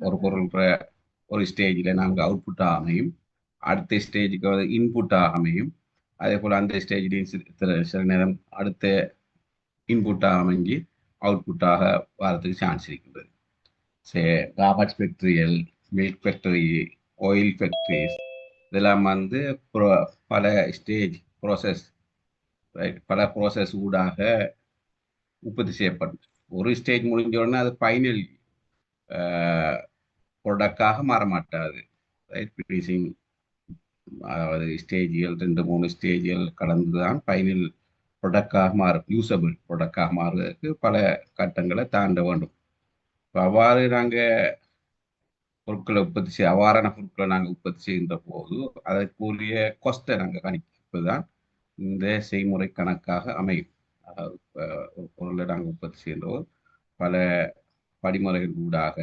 ஒரு பொருள் ஒரு ஸ்டேஜில் நாங்கள் அவுட்புட்டாக அமையும், அடுத்த ஸ்டேஜுக்கு வந்து இன்புட்டாக அமையும். அதே போல் அந்த ஸ்டேஜ்லேயும் சில நேரம் அடுத்த இன்புட்டாக அமைஞ்சு அவுட்புட்டாக வரதுக்கு சான்ஸ் இருக்கின்றது. சரி, garbage factorial, milk factory, oil factories இதெல்லாம் வந்து பல ஸ்டேஜ் ப்ராசஸ், ரைட், பல ப்ராசஸ் ஊடாக உற்பத்தி செய்யப்படும். ஒரு ஸ்டேஜ் முடிஞ்ச உடனே அது ஃபைனல் ப்ராடக்டாக மாற மாட்டாது, ரைட். ஃபினிஷிங், அதாவது ஸ்டேஜ்கள் 2-3 ஸ்டேஜ்கள் கடந்து தான் ஃபைனல் ப்ராடக்டாக மாறும், யூசபிள் ப்ராடக்டாக மாறுவதற்கு பல கட்டங்களை தாண்ட வேண்டும். இப்போ அவ்வாறு நாங்கள் பொருட்களை உற்பத்தி செய்ய அவ்வாறான பொருட்களை நாங்கள் உற்பத்தி செய்கின்ற போது அதற்குரிய கொஸ்ட்டை நாங்கள் கணிப்பது தான் இந்த செய்முறை கணக்காக அமையும். அதாவது ஒரு பொருளை நாங்கள் உற்பத்தி செய்கின்றோம், பல படிமுறைகள் ஊடாக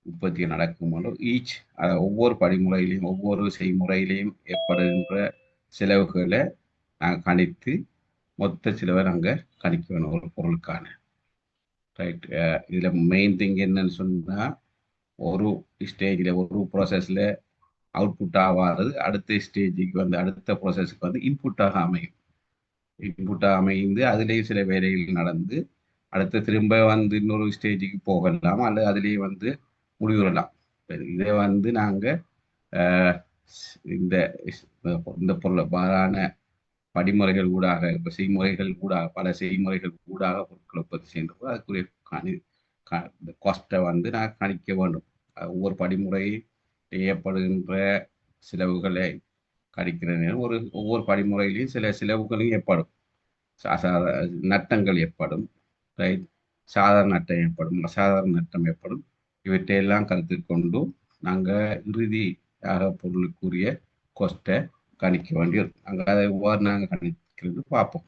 உற்பத்தி நடக்கும் போது ஒவ்வொரு படிமுறையிலையும் ஒவ்வொரு செய்முறையிலையும் ஏற்படுகின்ற செலவுகளை நாங்கள் கணித்து மொத்த செலவை நாங்கள் கணிக்க வேணும் ஒரு பொருளுக்கான, ரைட். இதில் மெயின் திங் என்னன்னு சொன்னால், ஒரு ஸ்டேஜில் ஒரு ப்ராசஸில் அவுட்புட் ஆகாது அடுத்த ஸ்டேஜுக்கு வந்து அடுத்த ப்ராசஸுக்கு வந்து இன்புட்டாக அமையும். இன்புட்டாக அமைந்து அதுலேயும் சில வேலைகள் நடந்து அடுத்து திரும்ப வந்து இன்னொரு ஸ்டேஜுக்கு போகலாம், அல்லது அதுலேயே வந்து முடிவுறலாம். இதை வந்து நாங்கள் இந்த இந்த பொருளான படிமுறைகள் ஊடாக, இப்போ செய்முறைகள் ஊடாக, பல செய்முறைகள் ஊடாக பொருட்களை உற்பத்தி செய்கின்றபோது அதுக்குரிய காஸ்ட்டை வந்து நான் கணிக்க வேண்டும். ஒவ்வொரு படிமுறை செய்யப்படுகின்ற செலவுகளை கணிக்கிற நேரம் ஒவ்வொரு படிமுறையிலையும் சில செலவுகளும் ஏற்படும், நட்டங்கள் ஏற்படும், ரைட். சாதாரண நட்டம் ஏற்படும், அசாதாரண நட்டம் ஏற்படும். இவற்றையெல்லாம் கருத்தில் கொண்டு நாங்கள் இறுதியாக பொருளுக்குரிய கொஸ்ட்டை கணிக்க வேண்டியிருக்கும். நாங்கள் அதை எவ்வாறு நாங்கள் கணிக்கிறது பார்ப்போம்.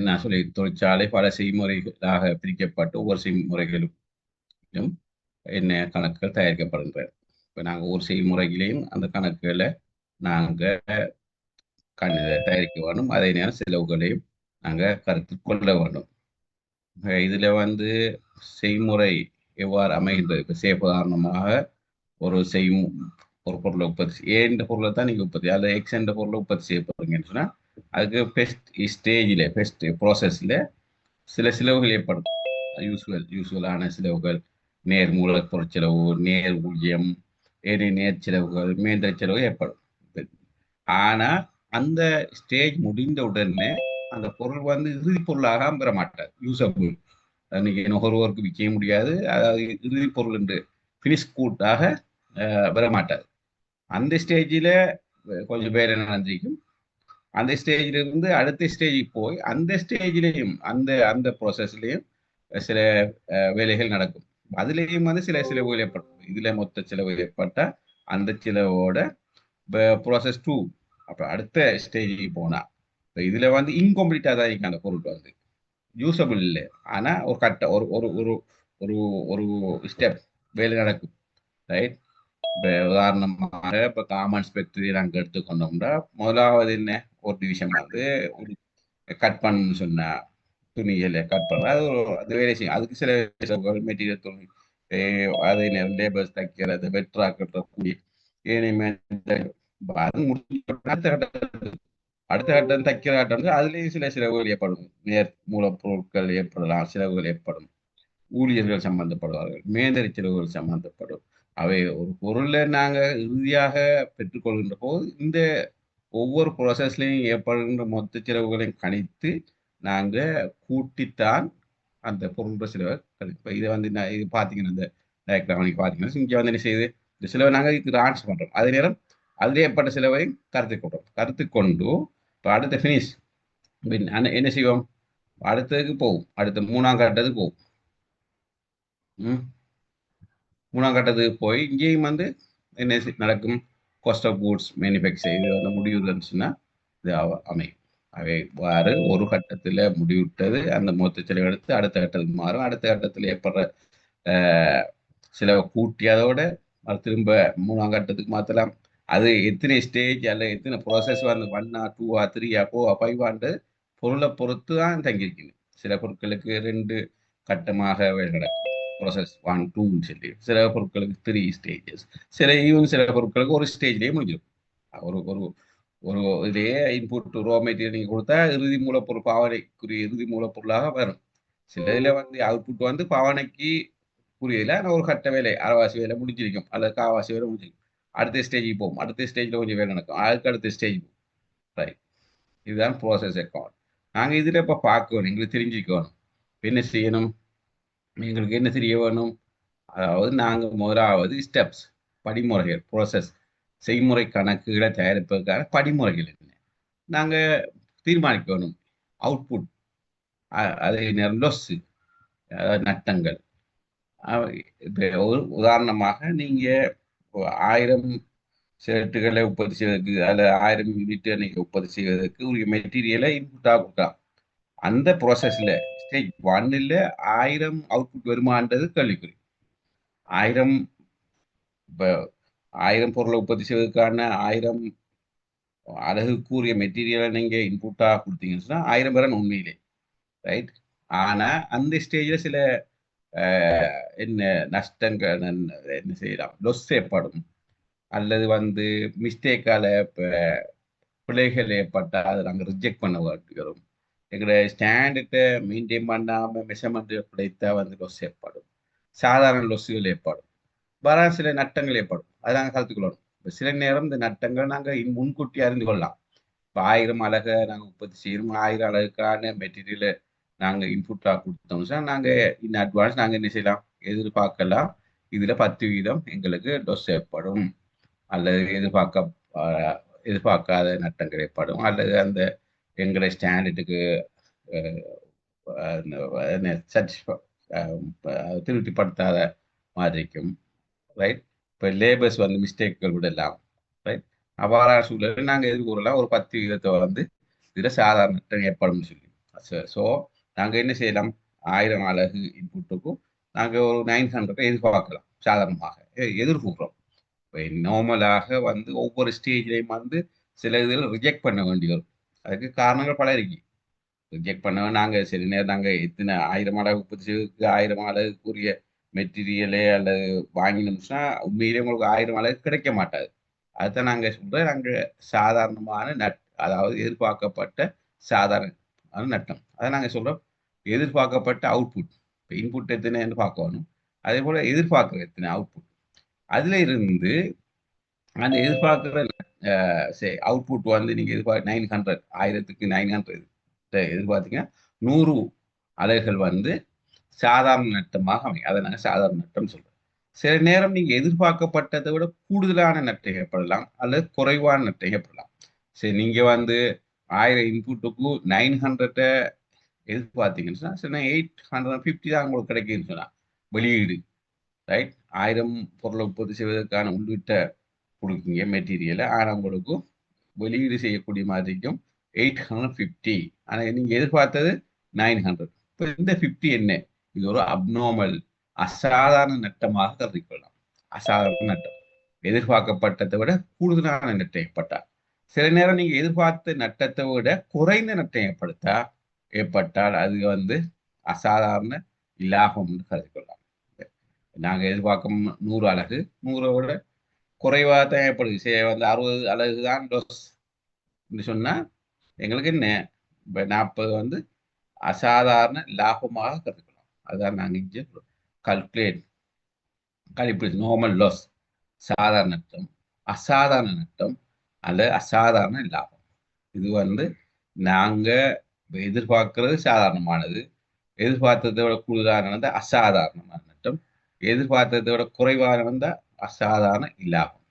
நான் சொல்லி தொழிற்சாலை பல செய்முறைகளாக பிரிக்கப்பட்டு ஒவ்வொரு செய்முறைகளும் என்ன கணக்குகள் தயாரிக்கப்படுகின்றன. இப்போ நாங்கள் ஒவ்வொரு செய்முறையிலையும் அந்த கணக்குகளை நாங்கள் தயாரிக்க வேண்டும், அதே நேரம் செலவுகளையும் நாங்கள் கருத்தில் கொள்ள வேண்டும். இதில் வந்து செய்முறை எவ்வாறு அமைகின்றது, இப்போ உதாரணமாக ஒரு பொருளை உற்பத்தி ஏன்ற பொருளை தான் நீங்கள் உற்பத்தி, அதில் எக்ஸ் என்ற பொருளை உற்பத்தி செய்ய போறீங்கன்னு சொன்னால் அதுக்கு ஃபர்ஸ்ட் ப்ராசஸில் சில செலவுகள் ஏற்படும். யூஸ்வலான செலவுகள், நேர் மூலப்பொருள் செலவு, நேர் ஊதியம், நேர் செலவுகள், மேந்திர செலவு ஏற்படும். ஆனால் அந்த ஸ்டேஜ் முடிந்த உடனே அந்த பொருள் வந்து இறுதி பொருளாக பெற மாட்டார், யூசபிள், இன்னைக்கு நுகர்வோருக்கு விற்க முடியாது, அதாவது இறுதி பொருள் என்று ஃபினிஷ் கூட்டாக பெற மாட்டார். அந்த ஸ்டேஜில் கொஞ்சம் வேலை நடந்திருக்கும். அந்த ஸ்டேஜில் இருந்து அடுத்த ஸ்டேஜுக்கு போய் அந்த ஸ்டேஜிலையும் அந்த அந்த ப்ராசஸ்லையும் சில வேலைகள் நடக்கும். அதுலேயும் வந்து சில செலவுகள் ஏற்படும். இதில் மொத்த செலவு ஏற்பட்டால் அந்த செலவோட ப்ராசஸ் 2 அப்போ அடுத்த ஸ்டேஜுக்கு போனால் இப்போ இதில் வந்து இன்கம்ப்ளீட்டாக தான் இருக்கு, அந்த பொருள் வந்து யூசபிள் இல்லை. ஆனால் ஒரு ஒரு ஒரு ஒரு ஒரு ஸ்டெப் வேலை நடக்கும், ரைட். இப்போ உதாரணமாக இப்போ காமன்ஸ் ஃபேக்டரி நாங்கள் எடுத்துக்கொண்டோம்னா முதலாவது என்ன, ஒரு டிவிஷன் வந்து ஒரு கட் பண்ணு சொன்ன துணிகளை கட் பண்ண அது வேலை செய்யும். அதுக்கு சில மெட்டீரியல் துணி, அதே நேரம் லேபர்ஸ் தைக்கிறது, வெற்றாக்கிற கூலி, அது அடுத்த கட்டம் தைக்கிற கட்டம் அதுலேயும் சில செலவுகள் ஏற்படும், நேர் மூலப்பொருட்கள் ஏற்படலாம், செலவுகள் ஏற்படும், ஊழியர்கள் சம்பந்தப்படுவார்கள், மேந்தரி செலவுகள் சம்பந்தப்படும். அவை ஒரு பொருளை நாங்கள் இறுதியாக பெற்றுக்கொள்கின்ற போது இந்த ஒவ்வொரு ப்ராசஸ்லையும் ஏற்படுகின்ற மொத்த செலவுகளையும் கணித்து நாங்கள் கூட்டித்தான் அந்த பொருள் செலவை கணிப்போம். இதை வந்து இது பார்த்தீங்கன்னா இந்த டயக்ராம் பார்த்தீங்கன்னா இங்கே வந்து என்ன செய்யுது, இந்த செலவை நாங்கள் இதுக்கு ட்ரான்ஸ்ஃபர் பண்ணுறோம், அதே நேரம் அதில் ஏற்பட்ட செலவையும் கருத்து கொண்டு இப்போ அடுத்த ஃபினிஷ் என்ன செய்வோம், அடுத்ததுக்கு போகும், அடுத்த 3ஆம் கட்டத்துக்கு போகும். மூணாம் கட்டத்துக்கு போய் இங்கேயும் வந்து என்ன நடக்கும், காஸ்ட் ஆஃப் கூட்ஸ் மேனுஃபேக்சர் இது வந்து முடிவுன்னு இது அமையும். அவைவாறு ஒரு கட்டத்தில் முடிவிட்டது அந்த மொத்த செலவு எடுத்து அடுத்த கட்டத்துக்கு மாறும். அடுத்த கட்டத்தில் ஏற்படுற செலவை கூட்டி அதோட திரும்ப 3ஆம் கட்டத்துக்கு மாற்றலாம், அது எத்தனை ஸ்டேஜ் அல்ல எத்தனை ப்ராசஸ் வந்து 1 2 3 4 5 பொருளை பொறுத்து தான் தங்கியிருக்குது. சில பொருட்களுக்கு 2 கட்டமாக நடக்கும் ப்ராசஸ் 1 2ன்னு சொல்லி, சில பொருட்களுக்கு 3 ஸ்டேஜஸ், சில பொருட்களுக்கு ஒரு ஸ்டேஜ்லேயே முடிஞ்சிடும். ஒரு ஒரு ஒரு இதே இன்புட் ரோ மெட்டீரியல் நீங்கள் கொடுத்தா இறுதி மூலப்பொருள் பாவனைக்குரிய இறுதி மூலப்பொருளாக வரும். சில இதில் வந்து அவுட்புட் வந்து பாவனைக்கு புரியல, ஆனால் ஒரு கட்ட வேலை அரைவாசி வேலை முடிஞ்சிருக்கும் அல்லது காவாசி வேலை முடிஞ்சிருக்கும். அடுத்த ஸ்டேஜுக்கு போகும், அடுத்த ஸ்டேஜில் கொஞ்சம் வேலை நடக்கும், அதுக்கு அடுத்த ஸ்டேஜ் போகும். ரைட், இதுதான் ப்ராசஸ் அக்கௌண்ட். நாங்கள் இதில் இப்போ பார்க்கணும், எங்களுக்கு தெரிஞ்சுக்கணும் என்ன செய்யணும். எங்களுக்கு என்ன தெரிய வேணும், அதாவது நாங்கள் முதலாவது ஸ்டெப்ஸ் படிமுறைகள் ப்ராசஸ் செய்முறை கணக்குகளை தயாரிப்பதற்கான படிமுறைகள் என்ன நாங்கள் தீர்மானிக்கணும். அவுட்புட் அது லொஸ்ஸு நட்டங்கள். இப்போ ஒரு உதாரணமாக நீங்கள் 1000 ஷர்ட்டுகளை உற்பத்தி செய்வதற்கு அல்லது 1000 யூனிட்டை நீங்கள் உற்பத்தி செய்வதற்கு உரிய மெட்டீரியலை இன்புட்டாக கொடுக்கலாம். அந்த ப்ராசஸில் ஸ்டேஜ் 1ல் 1000 அவுட்புட் வருமானது கேள்விக்குறி. 1000 இப்போ 1000 பொருளை உற்பத்தி செய்வதற்கான 1000 அழகுக்குரிய மெட்டீரியலை நீங்கள் இன்புட்டாக கொடுத்தீங்கன்னு சொன்னால் 1000 பேர் உண்மையிலே ரைட். ஆனால் அந்த ஸ்டேஜில் சில என்ன நஷ்டங்கள் என்ன செய்யலாம், லொஸ் ஏற்படும் அல்லது வந்து மிஸ்டேக்கால பிழைகள் ஏற்பட்டால் அதை நாங்கள் ரிஜெக்ட் பண்ண வேண்டிக்கிறோம். எங்களுடைய ஸ்டாண்டர்டை மெயின்டைன் பண்ணாமல் மெஷர்மெண்ட் பிழைத்தா வந்து லொஸ் ஏற்படும், சாதாரண லொஸ்ஸுகள் ஏற்படும், வர சில நட்டங்கள் ஏற்படும். அதை நாங்கள் கருத்துக்கொள்ளணும். இப்போ சில நேரம் இந்த நட்டங்கள் நாங்கள் முன்கூட்டி அறிந்து கொள்ளலாம். இப்போ 1000 அழகை நாங்கள் உற்பத்தி செய்யணும், 1000 அழகுக்கான மெட்டீரியலை நாங்கள் இன்புட்டாக கொடுத்தோம்னா நாங்கள் இன் அட்வான்ஸ் நாங்கள் என்ன செய்யலாம், எதிர்பார்க்கலாம் இதில் 10% எங்களுக்கு லொஸ் ஏற்படும் அல்லது எதிர்பார்க்காத நட்டங்கள் ஏற்படும் அல்லது அந்த எங்களை ஸ்டாண்டர்டுக்கு திருப்திப்படுத்தாத மாதிரிக்கும் ரைட். இப்போ லேபர்ஸ் வந்து மிஸ்டேக்குகள் விடலாம் ரைட். அவ்வாறான சூழலில் நாங்கள் எதிர்கூறலாம் ஒரு 10% வந்து இதில் சாதாரண நட்டம் ஏற்படும் சொல்லி. ஸோ நாங்கள் என்ன செய்யலாம், 1000 அழகு இன்புட்டுக்கும் நாங்கள் ஒரு 900 எதிர்பார்க்கலாம், சாதாரணமாக எதிர்கூறுறோம். இப்போ நார்மலாக வந்து ஒவ்வொரு ஸ்டேஜ்லையும் வந்து சில இதில் ரிஜெக்ட் பண்ண வேண்டி வரும். அதுக்கு காரணங்கள் பல இருக்கு. ரிஜெக்ட் பண்ண நாங்கள் சில நேரம் நாங்கள் எத்தனை 1000 அழகு உற்பத்தி செய்வதற்கு 1000 அழகுக்குரிய மெட்டீரியலே அல்லது வாங்கினோம்னா உண்மையிலே உங்களுக்கு 1000 அழகு கிடைக்க மாட்டாது. அதுதான் நாங்கள் சொல்கிறோம், நாங்கள் சாதாரணமான அதாவது எதிர்பார்க்கப்பட்ட சாதாரண நட்டம். அதை நாங்கள் சொல்கிறோம் எதிர்பார்க்கப்பட்ட அவுட்புட். இப்போ இன்புட் எத்தனைன்னு பார்க்கணும், அதே போல் எதிர்பார்க்குற எத்தனை அவுட்புட். அதில் இருந்து அந்த எதிர்பார்க்குற அவுட்புட் வந்து நீங்கள் எதிர்பார்க்க 900 1000க்கு 900 எதிர்பார்த்தீங்கன்னா 100 அலைகள் வந்து சாதாரண நட்டமாக அமையும். அதை நாங்கள் சாதாரண நட்டம் சொல்கிறோம். சில நேரம் நீங்கள் எதிர்பார்க்கப்பட்டதை விட கூடுதலான நட்டம் ஏற்படலாம் அல்லது குறைவான நட்டம் ஏற்படலாம். சரி, நீங்கள் வந்து 1000 இன்புட்டுக்கு 900 எதிர்பார்த்தீங்கன்னு சொன்னால் சில 850 தான் உங்களுக்கு கிடைக்குதுன்னு சொன்னால் வெளியீடு ரைட். 1000 பொருளை உற்பத்தி செய்வதற்கான உள்ளிட்ட கொடுக்குங்க மெட்டீரியலை, ஆனால் உங்களுக்கு வெளியீடு செய்யக்கூடிய மாதிரிக்கும் 850. ஆனால் நீங்கள் எதிர்பார்த்தது 900. இப்போ இந்த 50 என்ன, இது ஒரு அப்நார்மல் அசாதாரண நட்டமாக கருதிக்கொள்ளலாம். அசாதாரண நட்டம் எதிர்பார்க்கப்பட்டதை விட கூடுதலான நட்டம் ஏற்பட்டால். சில நேரம் நீங்கள் எதிர்பார்த்த நட்டத்தை விட குறைந்த நட்டம் ஏற்பட்டால் அது வந்து அசாதாரண லாபம் என்று கருதிக்கொள்ளலாம். நாங்கள் எதிர்பார்க்கும் 100 அலகு 100 விட குறைவாக தான் ஏற்படுது. சரி, வந்து 60 அலகு தான் லொஸ் சொன்னால் எங்களுக்கு என்ன, இப்போ 40 வந்து அசாதாரண லாபமாக கருதுக்கலாம். அதுதான் நாங்கள் இங்கே கழிப்பு நார்மல் லாஸ், சாதாரண நட்டம், அசாதாரண நட்டம் அல்லது அசாதாரண லாபம். இது வந்து நாங்கள் எதிர்பார்க்கறது சாதாரணமானது, எதிர்பார்த்ததை விட கூடுதலானது அசாதாரணமான நட்டம், எதிர்பார்த்ததை விட குறைவானது அசாதாரண லாபம்.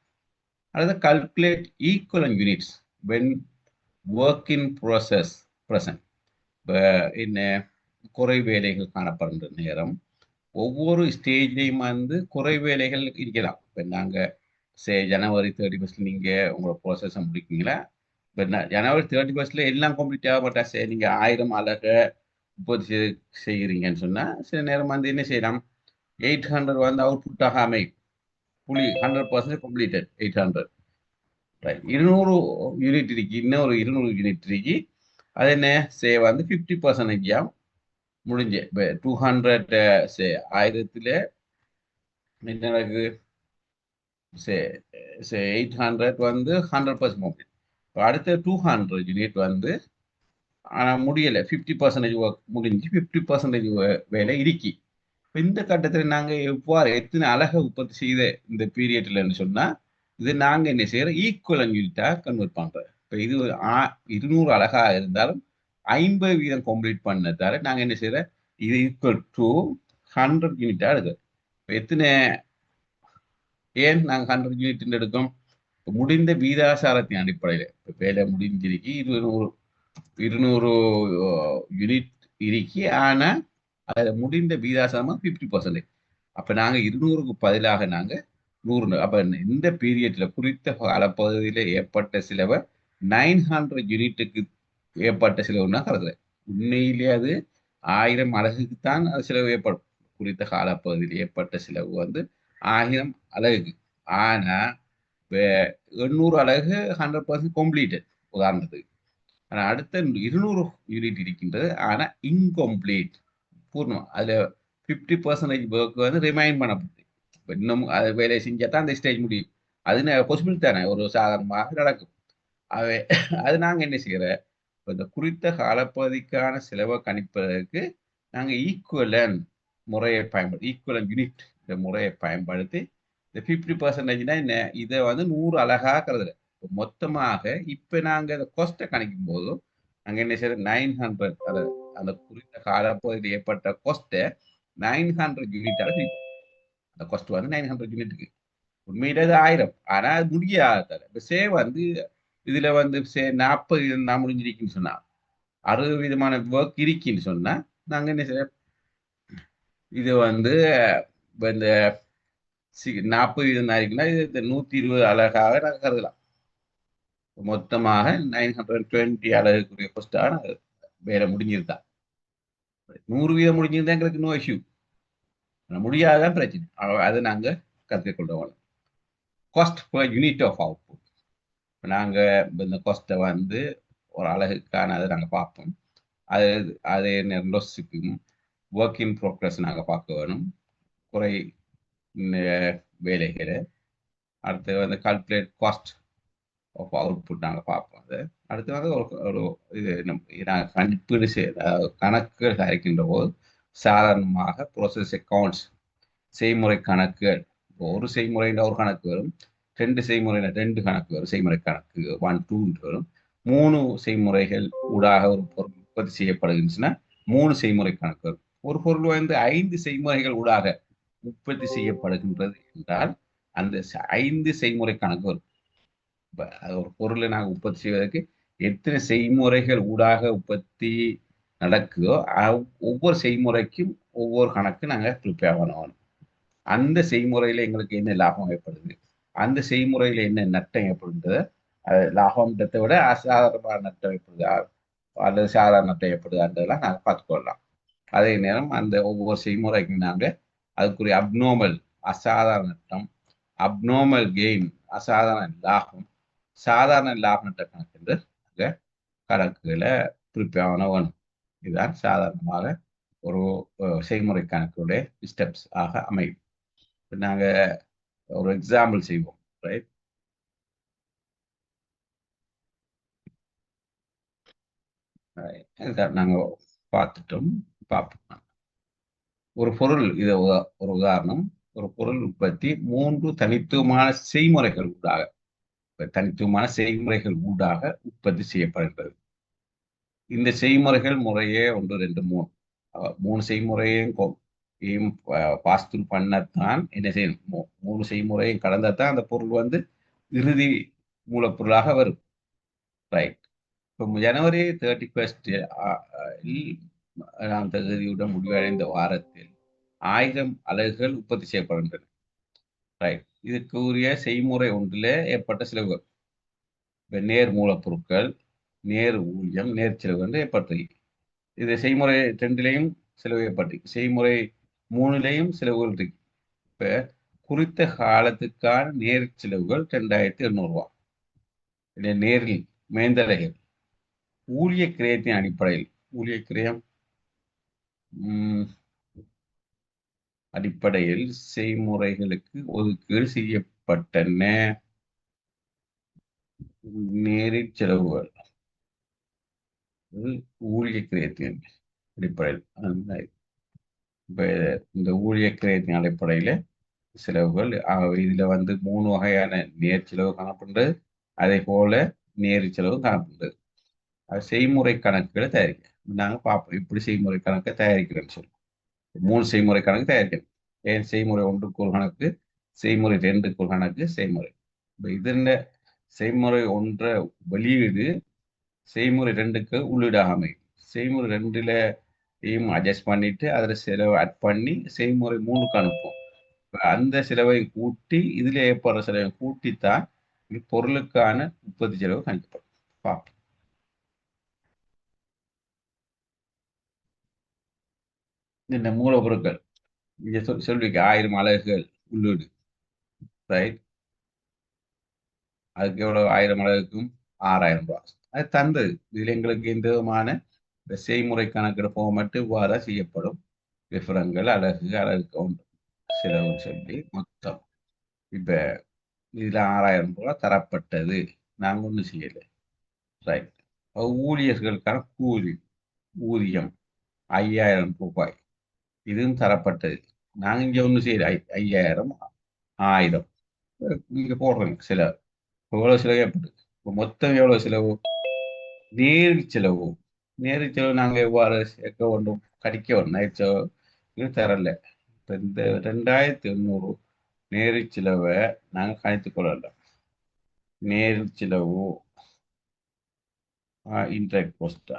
அல்லது calculate equivalent units when work in process present. இப்போ என்ன குறை வேலைகள் காணப்படுற நேரம் ஒவ்வொரு ஸ்டேஜ்லையும் வந்து குறை வேலைகள் இருக்கலாம். இப்போ நாங்கள் ஜனவரி 31 நீங்கள் உங்களோட ப்ராசஸை முடிக்கீங்களா, இப்போ ஜனவரி 31 எல்லாம் கம்ப்ளீட் ஆக மாட்டா. சரி, நீங்கள் 1000 அழகை உற்பத்தி செய்கிறீங்கன்னு சொன்னால் சில நேரம் வந்து என்ன செய்யலாம், 800 வந்து அவுட்புட்டாக அமையும். 100% கம்ப்ளீட்டட் 800. 200 யூனிட் இருக்கு, இன்னொரு 200 யூனிட் இருக்கு. அது என்ன சே வந்து 50% முடிஞ்சு. இப்போ 200 சே 1000 என்ன நடக்குது, சே சே 800 வந்து 100% கம்ப்ளீட். இப்போ அடுத்த 200 யூனிட் வந்து முடியலை, 50% ஒர்க் முடிஞ்சு 50% வேலை இருக்கு. இப்ப இந்த கட்டத்தில் நாங்கள் எவ்வாறு எத்தனை அழகை உற்பத்தி செய்த இந்த பீரியட்லன்னு சொன்னால், இது நாங்கள் என்ன செய்யறோம், ஈக்குவலன் யூனிட்டாக கன்வெர்ட் பண்ணுறோம். இப்போ இது 200 அழகாக இருந்தாலும் 50% கம்ப்ளீட் பண்ணதால நாங்கள் என்ன செய்யறோம், இது ஈக்குவல் டு 100 யூனிட்டாக எடுக்கிறோம். இப்போ எத்தனை, ஏன் நாங்கள் 100 யூனிட் எடுக்கோம், முடிந்த வீதாசாரத்தின் அடிப்படையில். இப்போ வேலை முடிஞ்சிருக்கு 200 யூனிட் இருக்கு, ஆனால் அதில் முடிந்த வீதாசாரமாக 50%. அப்போ நாங்கள் 200க்கு பதிலாக நாங்கள் 100. அப்போ இந்த பீரியட்ல குறித்த காலப்பகுதியில் ஏற்பட்ட செலவை 900 யூனிட்டுக்கு ஏற்பட்ட செலவுன்னா கருதுல. உண்மையிலே அது 1000 அலகுக்குத்தான் அது செலவு ஏற்படும். குறித்த காலப்பகுதியில் ஏற்பட்ட செலவு வந்து 1000 அலகுக்கு. ஆனால் 800 அலகு 100% கம்ப்ளீட்டட் உதாரணத்துக்கு. ஆனால் அடுத்த 200 யூனிட் இருக்கின்றது, ஆனால் இன்கம்ப்ளீட் பூர்ணம். அதில் 50% ஒர்க் வந்து ரிமைண்ட் பண்ணப்பட்டு இன்னும் அது வேலையை செஞ்சால் தான் அந்த ஸ்டேஜ் முடியும். அது பாசிபிள் தானே, ஒரு சாதாரணமாக நடக்கும். அவை அது நாங்கள் என்ன செய்கிறோம், இப்போ இந்த குறித்த காலப்பகுதிக்கான செலவை கணிப்பதற்கு நாங்கள் ஈக்குவலன் முறையை பயன்படுத்தி, ஈக்குவலன் யூனிட் இந்த முறையை பயன்படுத்தி இந்த 50%னா என்ன, இதை வந்து 100 அழகாக கருதுல. மொத்தமாக இப்போ நாங்கள் இந்த கொஸ்ட்டை கணிக்கும் போதும் நாங்கள் என்ன செய்யறோம், 900 அந்த குறித்த காலப்பகுதியில் ஏற்பட்ட கொஸ்ட்டை 900 யூனிட்டால பிரிக்கும். அந்த கொஸ்ட் வந்து 900 யூனிட்டுக்கு. உண்மையில அது 1000, ஆனால் அது முடியாத. இப்போ சே வந்து இதுல வந்து சே 40 நான் முடிஞ்சிருக்குன்னு சொன்னா, 60 விதமான ஒர்க் இருக்குன்னு சொன்னா, நாங்க என்ன செய்ய, இது வந்து இந்த 40 இருக்குன்னா இது 120 அழகாக நாங்கள் கருதலாம். மொத்தமாக 920 அழகுக்குரிய கொஸ்டான வேலை முடிஞ்சிருந்தா. 100 வீதம் முடிஞ்சிருந்தா எங்களுக்கு நோ இஷ்யூ, முடியாதான் பிரச்சனை. அதை நாங்க கற்றுக்கொள்றோம். Cost per unit of output. நாங்கள் இந்த காஸ்ட்டை வந்து ஒரு அழகுக்கான அதை நாங்கள் பார்ப்போம். அது அது லொஸுக்கும் ஒர்க் இன் ப்ரோக்ரஸ் நாங்கள் பார்க்க வேணும், குறை வேலைகளை. அடுத்து வந்து கால்குலேட் காஸ்ட் ஆஃப் அவுட்புட் நாங்கள் பார்ப்போம். அது அடுத்து வந்து ஒரு இது நாங்கள் கணிப்பீடு கணக்குகள் தயாரிக்கின்ற போது சாதாரணமாக ப்ரோசஸ் அக்கௌண்ட்ஸ் செய்முறை கணக்குகள், ஒரு செய்முறையில் ஒரு கணக்கு வரும், 2 செய்முறையில் 2 கணக்கு வரும், செய்முறை கணக்கு 1 2 வரும். 3 செய்முறைகள் ஊடாக ஒரு பொருள் உற்பத்தி செய்யப்படுகின்றன, 3 செய்முறை கணக்கு வரும். ஒரு பொருள் வந்து 5 செய்முறைகள் ஊடாக உற்பத்தி செய்யப்படுகின்றது என்றால் அந்த 5 செய்முறை கணக்கு வரும். ஒரு பொருளை நாங்கள் உற்பத்தி செய்வதற்கு எத்தனை செய்முறைகள் ஊடாக உற்பத்தி நடக்குதோ ஒவ்வொரு செய்முறைக்கும் ஒவ்வொரு கணக்கு நாங்கள் ப்ரிப்பேர் பண்ணணும். அந்த செய்முறையில எங்களுக்கு என்ன லாபம் ஏற்படுது, அந்த செய்முறையில என்ன நட்டம் ஏற்படுது, லாபம்ன்றதை விட அசாதாரணமான நட்டம் ஏற்படுதா அல்லது சாதாரண நட்டம் ஏற்படுதான்றதெல்லாம் நாங்கள் பார்த்துக்கொள்ளலாம். அதே நேரம் அந்த ஒவ்வொரு செய்முறைக்கும் நாங்கள் அதுக்குரிய அப்நார்மல் அசாதாரண நட்டம், அப்நார்மல் கெயின் அசாதாரண லாபம், சாதாரண லாப நட்ட கணக்கு என்று நாங்கள் கணக்குகளை ப்ரிப்பேர் பண்ண வேணும். இதுதான் சாதாரணமாக ஒரு செய்முறை கணக்குடைய ஸ்டெப்ஸ் ஆக அமையும். நாங்கள் ஒரு எக்ஸாம்பிள் செய்வோம், ரைட்? நாங்கள் பார்த்துட்டோம், பார்ப்போம். ஒரு பொருள், இது ஒரு உதாரணம். ஒரு பொருள் உற்பத்தி 3 தனித்துவமான செய்முறைகள் ஊடாக, தனித்துவமான செய்முறைகள் ஊடாக உற்பத்தி செய்யப்படுகிறது. இந்த செய்முறைகள் முறையே 1 2 3 3 செய்முறையும் பாஸ் த்ரூ பண்ணத்தான் என்ன செய்யணும், 3 செய்முறையும் கடந்தத்தான் அந்த பொருள் வந்து இறுதி மூலப்பொருளாக வரும், ரைட்? இப்போ ஜனவரி 31 நாம் தகுதியுடன் முடிவடைந்த வாரத்தில் 1000 அலகுகள் உற்பத்தி செய்யப்படுகின்றன, ரைட்? இதுக்கு உரிய செய்முறை ஒன்றில் ஏற்பட்ட செலவுகள், நேர் மூலப்பொருட்கள், நேர் ஊழியம், நேர் செலவு என்று ஏற்பட்டது. இது செய்முறை 2லையும் செலவு ஏற்பட்டு, செய்முறை 3லையும் செலவுகள் இருக்கு. இப்ப குறித்த காலத்துக்கான நேர் செலவுகள் 2800 ரூபாய். நேரில் மேந்தலைகள் ஊழிய கிரயத்தின் அடிப்படையில் ஊழிய கிரயம் அடிப்படையில் செய்முறைகளுக்கு ஒதுக்கீடு செய்யப்பட்டன நேரில் செலவுகள் ஊழிய கிரயத்தின் அடிப்படையில் இப்ப இந்த ஊழிய கிரயத்தின் அடிப்படையில செலவுகள் இதுல வந்து 3 வகையான நேர் செலவு காணப்படுறது. அதே போல நேர் செலவு காணப்படுறது. அது செய்முறை கணக்குகளை தயாரிக்க நாங்க பார்ப்போம் இப்படி செய்முறை கணக்கை தயாரிக்கிறேன்னு சொல்லி 3 செய்முறை கணக்கு தயாரிக்கணும். ஏன் செய்முறை 1க்கு ஒரு கணக்கு, செய்முறை 2க்கு ஒரு கணக்கு, செய்முறை இதுல செய்முறை 1 வெளியீடு செய்முறை 2க்கு உள்ளீடாக அமையும். செய்முறை 2ல அட்ஜஸ்ட் பண்ணிட்டு அதுல செலவு ஆட் பண்ணி செய்முறை 3க்கு அனுப்பும். அந்த செலவை கூட்டி இதுல ஏற்படுற செலவை கூட்டித்தான் பொருளுக்கான உற்பத்தி செலவு கணிக்கப்படும். பார்ப்போம். இந்த மூலப்பொருட்கள் இங்க சொல்லிக்க 1000 அலகுகள் உள்ளீடு, ரைட்? அதுக்கு எவ்வளவு 1000 அலகுக்கும் 6000 ரூபாய். அது தந்தது. இதுல எங்களுக்கு எந்த விதமான செய்முறை கணக்கிட மட்டும் இவ்வாறு செய்யப்படும். விவரங்கள் அலகு கவுண்ட் செலவு சொல்லி மொத்தம் இப்ப இதுல 6000 ரூபாய் தரப்பட்டது. நாங்க ஒண்ணும் செய்யலை, ரைட்? ஊழியர்களுக்கான கூலி ஊதியம் 5000 ரூபாய், இதுவும் தரப்பட்டது. நாங்க இங்க ஒண்ணு செய்யல. 5000 1000 இங்க போடுறோங்க செலவு. எவ்வளவு செலவு ஏற்பட்டது? இப்போ மொத்தம் எவ்வளவு செலவு? நேர் செலவு. நேர் செலவு நாங்க எவ்வாறு சேர்க்க வேண்டும், கடிக்க வேண்டும்? நேர் செலவு இது தரல. இப்போ இந்த 2800 நேர் செலவை நாங்க கணித்துக் கொள்ளலாம். நேர் செலவு இன்ட்ராக்ட்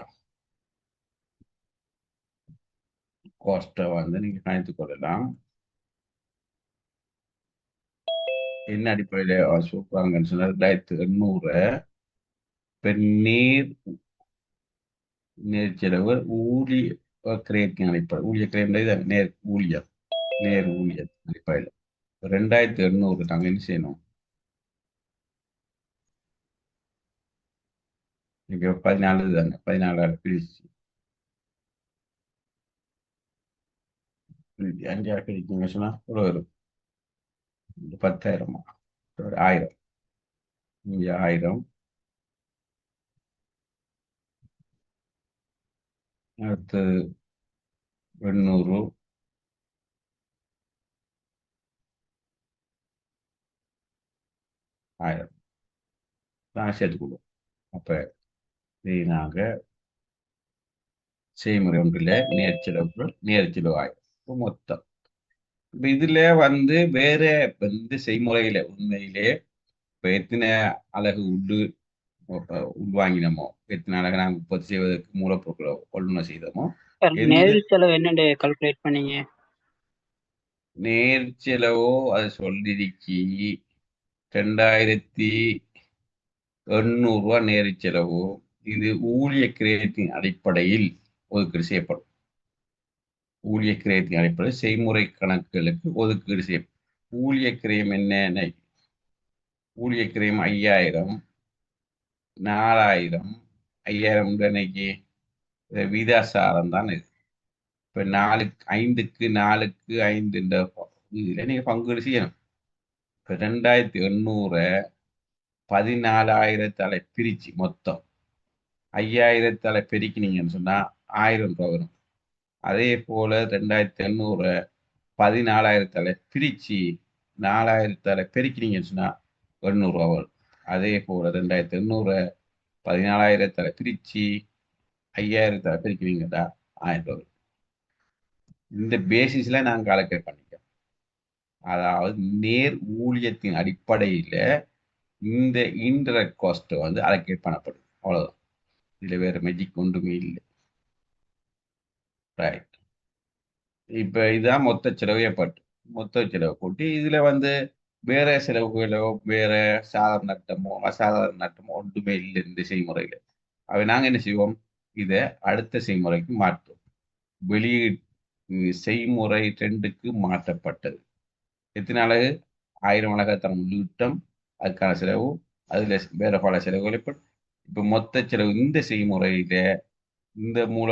காஸ்ட்டை வந்து நீங்க கணித்துக் கொள்ளலாம். என்ன அடிப்படையில் சொல்றாங்கன்னு சொன்னா 2800 நீர் நேர் செலவு ஊழிய கிரயத்தின் அடிப்படை ஊழிய கிரயம் நேர் ஊழியர் நேர் ஊழியர் அடிப்படையில் 2800 நாங்க என்ன செய்யணும்? இங்க 14 தானே, 14 பிரிச்சு 5 பிரிச்சுங்க சொன்னா எவ்வளவு வரும்? 10,000, 1000, இங்க 1000, அடுத்து 800, 1000 நாங்க சேர்த்துக்கொள்வோம். அப்ப இதை நாங்க செய்முறை ஒன்றில் நேர் செலவு 1000 மொத்தம். இப்ப இதுல வந்து வேற வந்து செய்முறையில உண்மையிலே இப்ப எத்தனை அலகு உள்வாங்கினோமோ, எத்தனை அலகு நாங்கள் உற்பத்தி செய்வதற்கு மூலப்பொருட்களை கொள்ளுநர் செய்தோமோ, எந்த நேர் செலவு என்னென்னு கால்குலேட் பண்ணீங்க? நேர் செலவோ அது சொல்லிருக்கி 2800 நேர் செலவோ இது ஊழிய கிரயத்தின் அடிப்படையில் ஒதுக்கீடு செய்யப்படும். ஊழிய கிரயத்தின் அடிப்படையில் செய்முறை கணக்குகளுக்கு ஒதுக்கீடு செய்யப்படும். ஊழிய கிரயம் என்ன? ஊழிய கிரயம் 5000, 4000, 5000 இன்னைக்கு விகிதாசாரம் தான் இது. இப்ப 5க்கு 4க்கு 5 இதுல நீங்க பங்குகள் செய்யணும். இப்ப 2800 14,000 பிரிச்சு மொத்தம் 5000 பெருக்கினீங்கன்னு சொன்னா 1000 ரூபாய் வரும். அதே போல 2800 14,000 பிரிச்சு 4000 பெருக்கினீங்கன்னு சொன்னா 800 ரூபாய் வரும். அதே போல 2800 14,000 பிரிச்சு 5000 பெருக்கிறீங்கடா 1000 ரூபாய். இந்த பேசிஸ்ல நாங்க கால்குலேட் பண்ணிக்கிறோம். அதாவது நேர் ஊழியத்தின் அடிப்படையில இந்த இன்டைரக்ட் காஸ்ட் வந்து அலோகேட் பண்ணப்படும். அவ்வளவுதான். இதுல வேற மேஜிக் ஒன்றுமே இல்லை, ரைட்? இப்ப இதுதான் மொத்த செலவு ஏற்பட்டு மொத்த செலவு கூட்டி இதுல வந்து வேற செலவுகளோ வேற சாதாரண நட்டமோ அசாதாரண நட்டமோ ஒன்றுமே இல்லை இந்த செய்முறையில. அவை நாங்க என்ன செய்வோம்? இதை அடுத்த செய்முறைக்கு மாற்றுவோம். வெளியீடு செய்முறை 2க்கு மாற்றப்பட்டது. எத்தனை அலகு? 1000 அலகு தரம் உள்ளிட்டம், அதுக்கான செலவு அதுல வேற பல செலவுகள் இப்ப மொத்த செலவு இந்த செய்முறையில இந்த மூல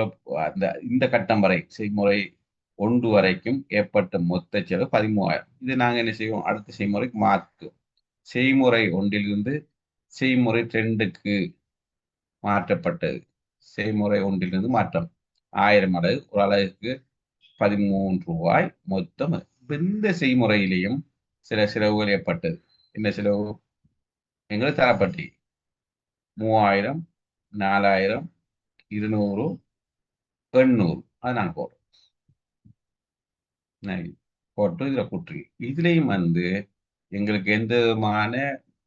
அந்த இந்த கட்டம் வரை செய்முறை ஒன்று வரைக்கும் ஏற்பட்ட மொத்த செலவு 13,000. இது நாங்க என்ன செய்வோம், அடுத்த செய்முறைக்கு மாற்றும். செய்முறை ஒன்றிலிருந்து செய்முறை 2க்கு மாற்றப்பட்டது. செய்முறை ஒன்றிலிருந்து மாற்றம் 1000 அலகு, ஒரு அலகுக்கு 13 ரூபாய் மொத்தம். இந்த செய்முறையிலையும் சில செலவுகள் ஏற்பட்டது. என்ன செலவு? எங்களுக்கு தரப்பட்டி 3000, 4000, 200, 800 அது நாங்கள் போடுறோம். போட்டு இதில் கூட்டுறீங்க. இதுலேயும் எங்களுக்கு எந்த விதமான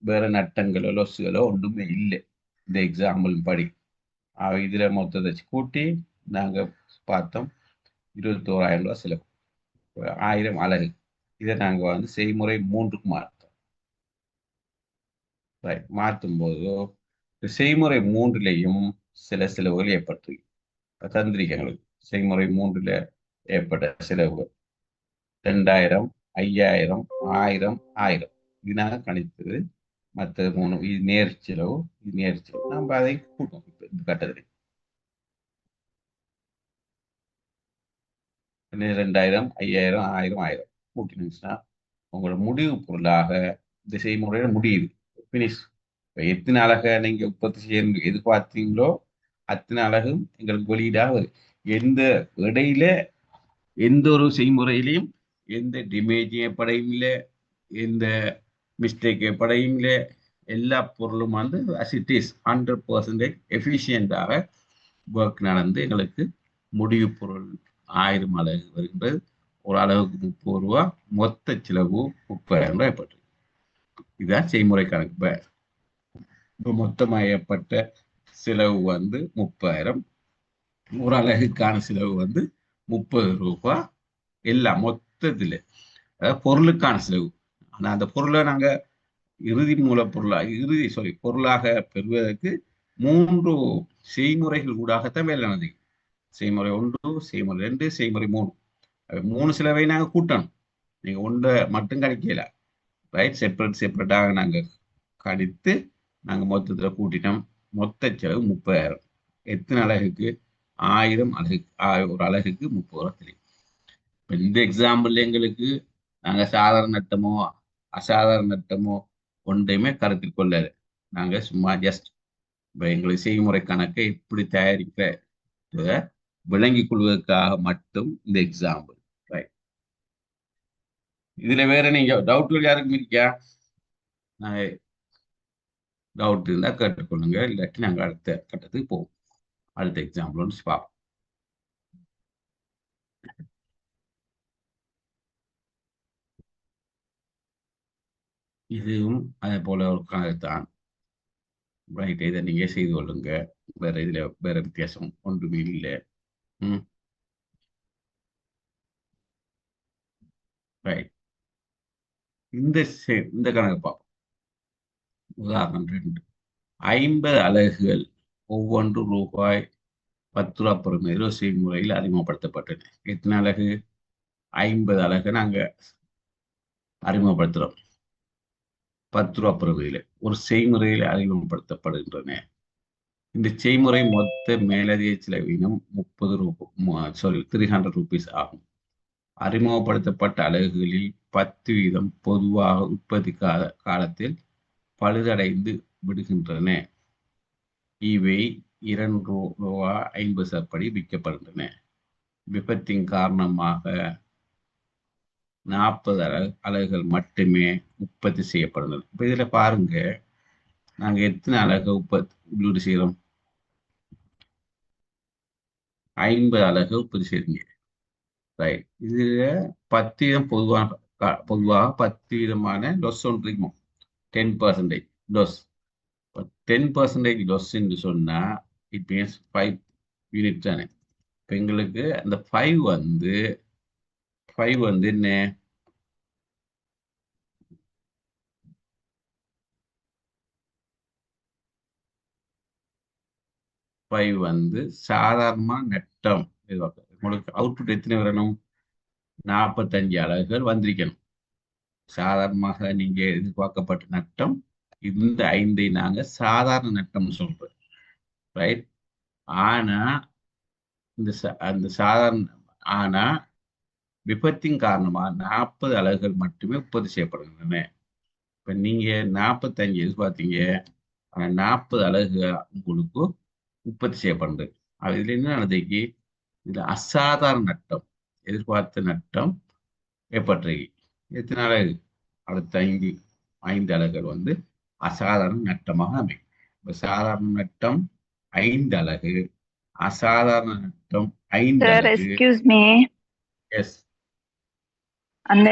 வேற நட்டங்களோ லொஸ்ஸுகளோ ஒன்றுமே இல்லை. இந்த எக்ஸாம்பிள் படி இதில் மொத்தத்தை கூட்டி நாங்கள் பார்த்தோம் 21,000 ரூபா செலவு, 1000 அலகு. இதை நாங்கள் செய்முறை 3க்கு மாற்றோம். மாற்றும் போது செய்முறை 3லையும் சில செலவுகள் ஏற்பட்டிருக்கு. தந்திரிக்கங்களுக்கு செய்முறை 3ல் ஏற்பட்ட செலவுகள் 2000, 5000, 1000, 1000 இது நாங்கள் கணித்தது. மற்ற 3 இது நேர் செலவு, இது நேர் செலவு. நம்ம அதை கூட்டும் இந்த கட்டத்தில் 2000, 5000, 1000, 1000 கூட்டினுச்சுன்னா உங்களோட முடிவு பொருளாக இந்த செய்முறையில முடியுது. பினிஷ். இப்போ எத்தனை அழகை நீங்க உற்பத்தி செய்ய எதிர்பார்த்தீங்களோ அத்தனை அழகும் எங்களுக்கு வெளியீடாக எந்த இடையில எந்த ஒரு செய்முறையிலையும் எந்த டிமேஜும் ஏற்படையும் இல்லை, எந்த மிஸ்டேக் ஏற்படையும் இல்லை. எல்லா பொருளும் as it is 100% எஃபிஷியண்டாக ஒர்க் நடந்து எங்களுக்கு முடிவு பொருள் 1000 அலகு வருகின்றது. ஒரு அளவுக்கு 30 ரூபா, மொத்த செலவு 30,000 ரூபாய் ஏற்பட்டு. இதுதான் செய்முறை கணக்கு. இப்போ மொத்தமாக ஏற்பட்ட செலவு 30,000, ஒரு அலகுக்கான செலவு 30 ரூபா. எல்லாம் மொத்தத்தில் அதாவது பொருளுக்கான செலவு. ஆனால் அந்த பொருளை நாங்கள் இறுதி பொருளாக பெறுவதற்கு 3 செய்முறைகள் ஊடாகத்தான் வேலை நடந்தது. செய்முறை 1, செய்முறை 2, செய்முறை 3. 3 செலவை நாங்கள் கூட்டணும். நீங்கள் ஒன்றை மட்டும் கணிக்கல. செப்பரேட்டாக நாங்கள் கணித்து நாங்கள் மொத்தத்தில் கூட்டினோம். மொத்த செலவு 30,000. எத்தனை அலகுக்கு? 1000 அலகுக்கு. ஒரு அலகுக்கு 30 ரூபா தெரியும். இப்போ இந்த எக்ஸாம்பிள் எங்களுக்கு நாங்கள் சாதாரண நட்டமோ அசாதாரண நட்டமோ ஒன்றையுமே கருத்தில் கொள்ளாது. நாங்கள் சும்மா ஜஸ்ட் இப்போ எங்களுக்கு செய்முறை கணக்கை எப்படி தயாரிக்க விளங்கிக் கொள்வதற்காக மட்டும் இந்த எக்ஸாம்பிள். ரைட். இதுல வேற நீங்க டவுட்கள் யாருக்கும் இருக்கா? டவுட் இருந்தா கேட்டுக்கொள்ளுங்க, இல்லாட்டி நாங்கள் அடுத்த கட்டத்துக்கு போவோம். அடுத்த எக்ஸாம்பிள் ஒன்று பார்ப்போம். இதுவும் அதே போல ஒரு கணக்குத்தான். ரைட். இதை நீங்க செய்து கொள்ளுங்க. வேற இதுல வேற வித்தியாசம் ஒன்றுமே இல்லை. ரைட். இந்த கணக்கு பார்ப்போம். உதாரணம் 2. 50 அலகுகள் ஒவ்வொன்று ரூபாய் 10 ரூபா பெறும் செய்முறையில் அறிமுகப்படுத்தப்பட்டன. எத்தனை அலகு? 50 அலகு நாங்க அறிமுகப்படுத்துறோம். 10 ரூபா பெறுவதில் ஒரு செய்முறையில் அறிமுகப்படுத்தப்படுகின்றன. இந்த செய்முறை மொத்த மேலதிக செலவினம் 300 ரூபீஸ் ஆகும். அறிமுகப்படுத்தப்பட்ட அலகுகளில் 10% பொதுவாக உற்பத்தி காலத்தில் பழுதடைந்து விடுகின்றன. இவை 2 ரூபா 50 படி விற்கப்படுகின்றன. விபத்தின் காரணமாக 40 அலகுகள் மட்டுமே உற்பத்தி செய்யப்படுகிறது. இப்போ இதுல பாருங்க, நாங்க எத்தனை அலகு உள்ளீடு செய்யறோம்? 50 அலகு உற்பத்தி செய்றீங்க. ரைட். இதுல 10% பொதுவாக 10% லொஸ் ஒன்றிக்கும் 10% லொஸ். 10% லொஸ் என்று சொன்னா இட் மீன்ஸ் 5 யூனிட் தானே. இப்போ எங்களுக்கு அந்த 5 என்ன? சாதாரண நட்டம். உங்களுக்கு அவுட்புட் எத்தனை வரணும்? 45 அலகுகள் வந்திருக்கணும். சாதாரணமாக நீங்க எதிர்பார்க்கப்பட்ட நட்டம் இந்த 5ஐ நாங்க சாதாரண நட்டம் சொல்றோம். ரைட்? ஆனா அந்த சாதாரண ஆனா விபத்தின் காரணமா 40 அலகுகள் மட்டுமே உற்பத்தி செய்யப்படுகின்றன. இப்ப நீங்க 45 எதிர்பார்த்தீங்க. ஆனா 40 அலகு உங்களுக்கு உற்பத்தி செய்யப்படுது. இதுல என்ன நடந்தது? இதுல அசாதாரண நட்டம், எதிர்பார்த்த நட்டம் ஏற்பட்டிருக்கு. எத்தனை அலகு? அடுத்த 5 அலகுகள் வந்து அசாதாரண நட்டமாக அமையும். இப்ப சாதாரண நட்டம் 5 அலகு, அசாதாரண நட்டம் 5 சார் அலகு. Excuse me, yes. அந்த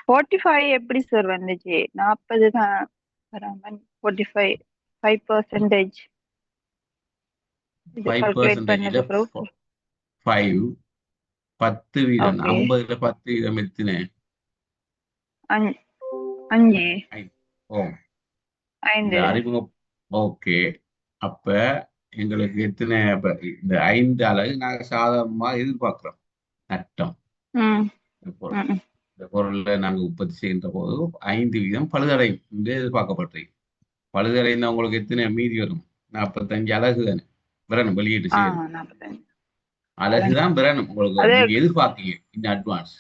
45 எப்படி சார் வந்துச்சு? 40 தான் வராம 45 5% இது கால்குலேட் 5%ல பண்ணது பிறகு 5 10% ஓகே 50ல 10% எத்தனை? 5 ஓ, இந்த 5 அறிமுகம். ஓகே. அப்ப எங்களுக்கு எத்தனை? அப்ப இந்த 5 அலகு நாங்க சாதாரணமா எதிர்பார்க்கிறோம் நட்டம். ம் இந்த பொருள் ம் இந்த பொருளை நாங்க உற்பத்தி செய்கின்ற போது 5% பழுதடையும் என்று எதிர்பார்க்கப்பட்டிருக்கு. பழுதடைந்த உங்களுக்கு எத்தனை மீதி வரும்? 45 அலகு தானே வரணும் வெளியீட்டு ஆ செய்யணும். 45 அலகுதான் வரணும் உங்களுக்கு, அது நீங்க எதிர்பார்க்கீங்க இன் அட்வான்ஸ்.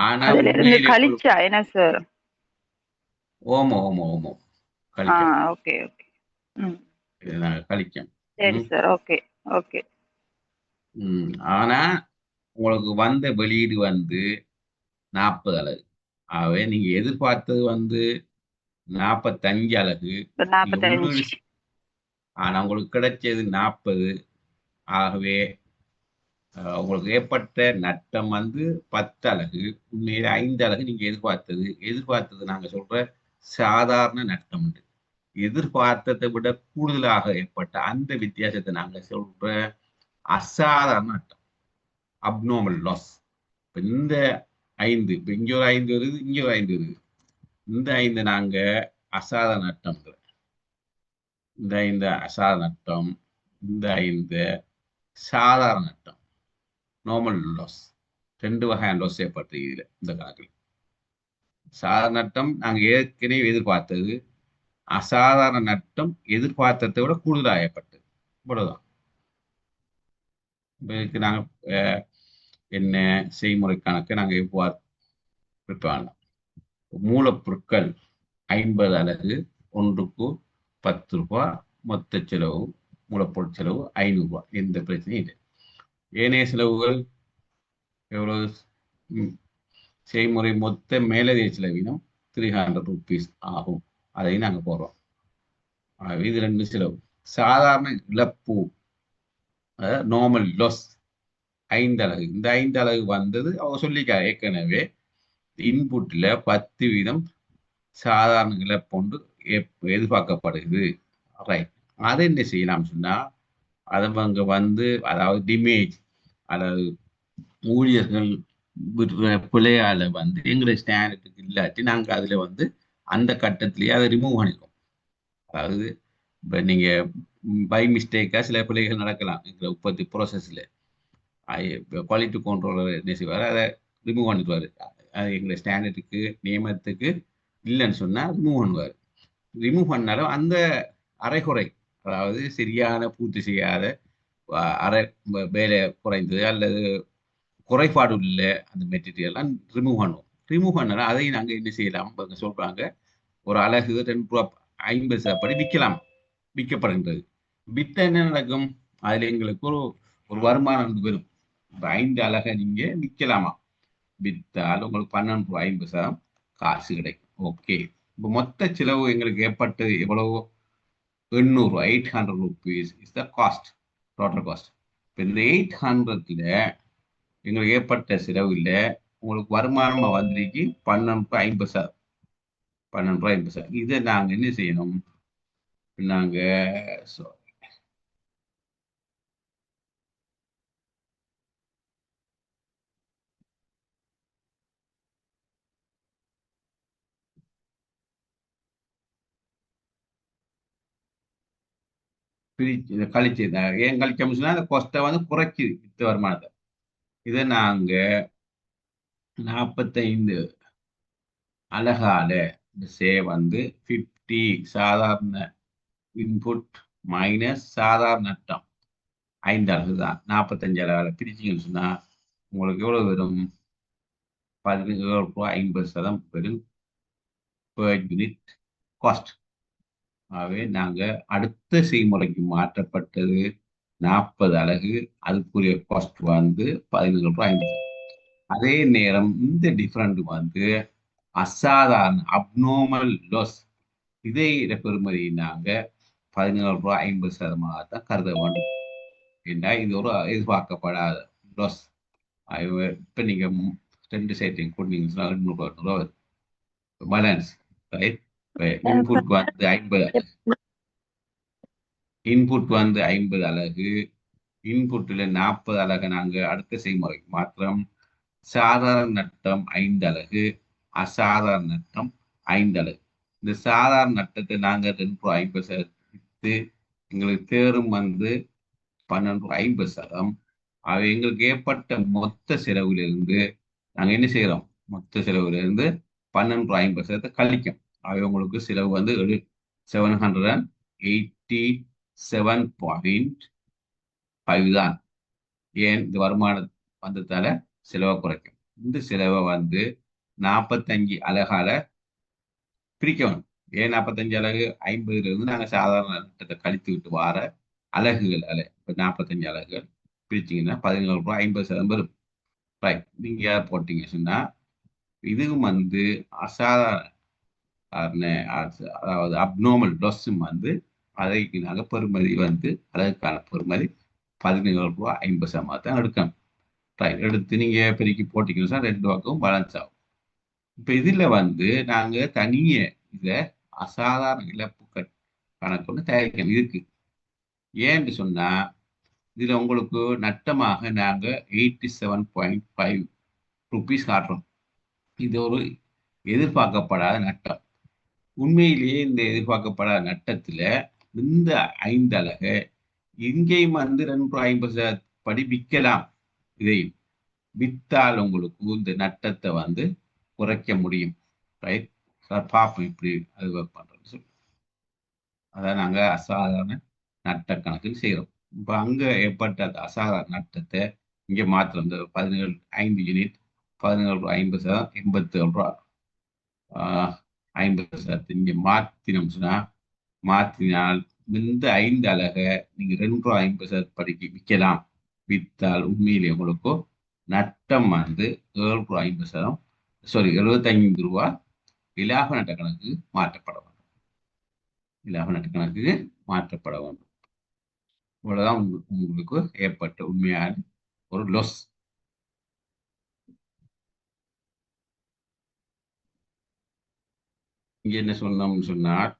ஆனா அதுல இருந்து உண்மையிலே உங்களுக்கு கழிச்சா என்ன சார்? ஓமோ ஓமோ ஓமோ ஆ கழிக்கும். ஓகே ஓகே ம் இதை நாங்க கழிக்கும். சரி ம். சார் ஓகே ஓகே ஆனா உங்களுக்கு வந்த வெளியீடு வந்து 40 அலகு. ஆகவே நீங்க எதிர்பார்த்தது வந்து 45 அலகு. நீங்க 45 உள்ளீடு ஆனா உங்களுக்கு கிடைச்சது 40. ஆகவே உங்களுக்கு ஏற்பட்ட நட்டம் வந்து 10 அலகு. உண்மையில 5 அலகு நீங்க எதிர்பார்த்தது நாங்க சொல்ற சாதாரண நட்டம். எதிர்பார்த்ததை விட கூடுதலாக ஏற்பட்ட அந்த வித்தியாசத்தை நாங்க சொல்ற அசாதாரண நட்டம், அப்நார்மல் லாஸ். இந்த 5, இப்ப இங்க ஒரு 5 வருது, இங்க ஒரு 5 வருது. இந்த 5 நாங்க அசாதாரண நட்டம். இந்த 5 அசாதாரண நட்டம், இந்த 5 சாதாரண நட்டம், நார்மல் லாஸ். 2 வகையான லாஸ் ஏற்பட்டிருக்கு இந்த கணக்கில். சாதாரண நட்டம் நாங்க ஏற்கனவே எதிர்பார்த்தது, அசாதாரண நட்டம் எதிர்பார்த்ததை விட கூடுதலாக ஏற்பட்டது. இவ்வளவுதான். இதுக்கு நாங்கள் என்ன செய்முறை கணக்கு நாங்கள் எவ்வாறு பிரிப்பாங்க? மூலப்பொருட்கள் 50 அலகு, ஒன்றுக்கு 10 ரூபாய் மொத்த செலவு. மூலப்பொருள் செலவு 500 ரூபாய். எந்த பிரச்சனையும் இல்லை. ஏனைய செலவுகள் எவ்வளவு? செய்முறை மொத்த மேலதிக செலவினம் 300 rupees ஆகும். அதையும் நாங்கள் போடுறோம். இது 2 செலவு. சாதாரண இழப்பு, நார்மல் லாஸ் 5 அலகு. இந்த 5 அலகு வந்தது அவங்க சொல்லிக்காங்க ஏற்கனவே. இன்புட்ல 10% சாதாரண இழப்பொண்டு எதிர்பார்க்கப்படுகிறது. ரைட். அதை என்ன செய்யலாம் சொன்னா, அதை அங்க வந்து அதாவது டிமேஜ், அதாவது ஊழியர்கள் பிள்ளையால வந்து எங்களுடைய ஸ்டாண்டர்டுக்கு இல்லாட்டி நாங்கள் அதுல வந்து அந்த கட்டத்திலேயே அதை ரிமூவ் பண்ணிடுவோம். அதாவது இப்போ நீங்க பை மிஸ்டேக்கா சில பிள்ளைகள் நடக்கலாம் எங்களை உற்பத்தி ப்ராசஸ்ல. குவாலிட்டி கண்ட்ரோலர் என்ன செய்வார், அதை ரிமூவ் பண்ணிடுவார். அது எங்களை ஸ்டாண்டர்டுக்கு நியமத்துக்கு இல்லைன்னு சொன்னால் ரிமூவ் பண்ணுவார். ரிமூவ் பண்ணாலும் அந்த அரைகுறை, அதாவது சரியான பூர்த்தி செய்யாத அரை வேலை குறைந்தது அல்லது குறைபாடு உள்ள அந்த மெட்டீரியல்லாம் ரிமூவ் பண்ணுவோம். ரிமூவ் பண்ணாலும் அதையும் நாங்கள் என்ன செய்யலாம் சொல்றாங்க, ஒரு அலகு 2 ரூபா 50 படி விற்கலாம், விற்கப்படுகின்றது. வித்த என்ன நடக்கும்? அதுல எங்களுக்கு ஒரு ஒரு வருமானம் வரும். 5 அலகை நீங்க விற்கலாமா? வித்தால் உங்களுக்கு 12 ரூபாய் 50 காசு கிடைக்கும். ஓகே. இப்போ மொத்த செலவு எங்களுக்கு ஏற்பட்டது எவ்வளவு? 800 800 rupees is the cost, total cost. இப்போ இந்த 800ல எங்களுக்கு ஏற்பட்ட செலவு இல்லை, உங்களுக்கு வருமானமா வந்திருக்கு 12 ரூபாய் 50. 12 ரூபாய் 50. இதை நாங்க என்ன செய்யணும்? நாங்க பிரிச்சு இதை கழிச்சு, ஏன் கழிச்சோம்னா அந்த கொஸ்ட்டை வந்து குறைக்குது வித்த வருமானத்தை. இதை நாங்க 45 அழகால இந்த சே வந்து 50 டி சாதாரண இன்புட் மைனஸ் சாதாரண நட்டம் 5 அலகு தான். 45 அலகால பிரிச்சிங்கன்னு சொன்னா உங்களுக்கு எவ்வளவு வரும்? 17.50 பெரும் பெர் யூனிட் காஸ்ட். ஆகவே நாங்க அடுத்த செய்முறைக்கு மாற்றப்பட்டது 40 அலகு. அதுக்குரிய காஸ்ட் வந்து 17.50. அதே நேரம் இந்த டிஃபரண்ட் வந்து அசாதாரண அப்நார்மல் லாஸ், இதை பெறுமதி நாங்க 17.50% தான் கருத வேண்டும். ஏன்னா இது ஒரு எதிர்பார்க்கப்படாத லாஸ். இப்ப நீங்க 2 சைட்டையும் கூட்டினீங்கன்னா 200 ரூபா பேலன்ஸ். இன்புட் வந்து 50 இன்புட் வந்து 50 அலகு. இன்புட்ல 40 அலகு நாங்க அடுத்த செய்முறைக்கு மாத்திரம். சாதாரண நட்டம் 5 அலகு, அசாதாரண நட்டம் 5 அலகு. இந்த சாதாரண நட்டத்தை நாங்க 2.50 எங்களுக்கு தேரும் வந்து 12.50. அவை எங்களுக்கு ஏற்பட்ட மொத்த செலவிலிருந்து நாங்க என்ன செய்யறோம்? மொத்த செலவுல இருந்து 12.50 கழிக்கும். அவை உங்களுக்கு செலவு வந்து 787.5 தான். ஏன்? இந்த வருமானம் வந்ததால செலவை குறைக்கும். இந்த செலவை வந்து 45 அலகால பிரிக்கணும். ஏன் 45 அலகு? 50 இருந்து நாங்க சாதாரண நட்டத்தை கழித்து விட்டு வார அலகுகள் அலை. இப்ப 45 அலகுகள் பிரிச்சிங்கன்னா 17.50 வரும். ரைட். நீங்க போட்டீங்க சொன்னா இதுவும் வந்து அசாதாரண அதாவது அப்நார்மல் லாஸும் வந்து அதைக்கு நாங்கள் பெறுமதி வந்து அதற்கான பெறுமதி 17.50 தான் எடுக்கணும். ரைட். எடுத்து நீங்க பெருக்கி போட்டீங்கன்னா 2 பக்கம் பேலன்ஸ் ஆகும். இப்ப இதுல வந்து நாங்க தனிய இத அசாதாரண இழப்புகள் கணக்கு தயாரிக்கணும் இருக்கு. ஏன்னு சொன்னா இதுல உங்களுக்கு நட்டமாக நாங்க 87.5 ருபீஸ் காட்டுறோம். இது ஒரு எதிர்பார்க்கப்படாத நட்டம். உண்மையிலேயே இந்த எதிர்பார்க்கப்படாத நட்டத்துல இந்த 5 அலகை இங்கேயும் வந்து 2.50 படி விற்கலாம். இதை வித்தால் உங்களுக்கு இந்த நட்டத்தை வந்து குறைக்க முடியும். ரைட். பார்ப்போம் இப்படி அது ஒர்க் பண்றோம்னு சொல்லி. அதான் நாங்க அசாதாரண நட்ட கணக்கில் செய்யறோம். இப்ப அங்க ஏற்பட்ட அந்த அசாதாரண நட்டத்தை இங்க மாத்திரம் இந்த 5 யூனிட் 17.50 87 ரூபா 50 இங்க மாத்தினோம்னா மாத்தினால் இந்த 5 அலகை நீங்க 2.50 படிக்கு விற்கலாம். வித்தால் உண்மையிலே உங்களுக்கு நட்டம் வந்து 7.50 75 ரூபா இலாப நட்ட கணக்கு மாற்றப்பட வேண்டும். இலாப நட்ட கணக்கு மாற்றப்பட வேண்டும். இவ்வளவுதான் உங்களுக்கு ஏற்பட்ட உண்மையான ஒரு லொஸ். இங்க என்ன சொன்னோம்னு சொன்னார்,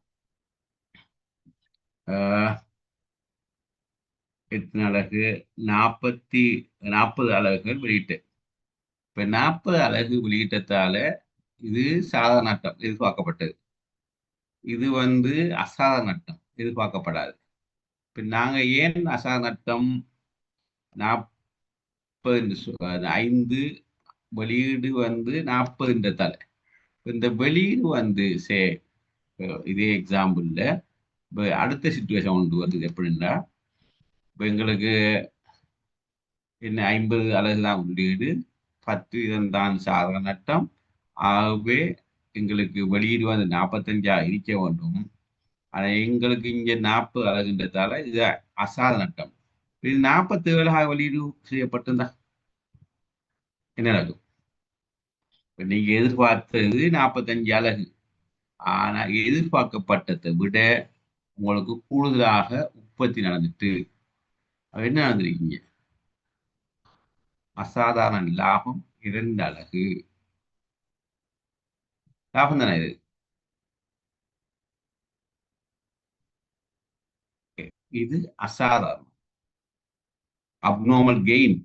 எத்தனை அலகு? 40 அலகுகள் வெளியிட்டு. இப்ப 40 அலகு வெளியிட்டதால இது சாதாரண நட்டம் எதிர்பார்க்கப்பட்டது. இது வந்து அசாதாரண நட்டம் எதிர்பார்க்கப்படாது. இப்ப நாங்க ஏன் அசாதாரண நட்டம் 5 வெளியீடு வந்து 40ன்றதால இந்த வெளியீடு வந்து இதே எக்ஸாம்பிள்ல இப்ப அடுத்த சிச்சுவேஷன் கொண்டு வருது எப்படின்னா, இப்ப எங்களுக்கு என்ன 50 அலகு தான் உள்ளீடு, 10 தான் சாதாரண நட்டம். ஆகவே எங்களுக்கு வெளியீடு வந்து 45 இருக்க வேண்டும். ஆனா எங்களுக்கு இங்க 40 அலகுன்றதால இது அசாத நட்டம். இது 47 வெளியீடு செய்யப்பட்டிருந்தா என்ன நடக்கும்? நீங்க எதிர்பார்த்தது 45 அலகு. ஆனா எதிர்பார்க்கப்பட்டதை விட உங்களுக்கு கூடுதலாக உற்பத்தி நடந்துட்டு என்ன நடந்திருக்கீங்க? அசாதாரண லாபம் 2 அலகு. லாபம் தானே இது? இது அசாதாரணம் abnormal gain.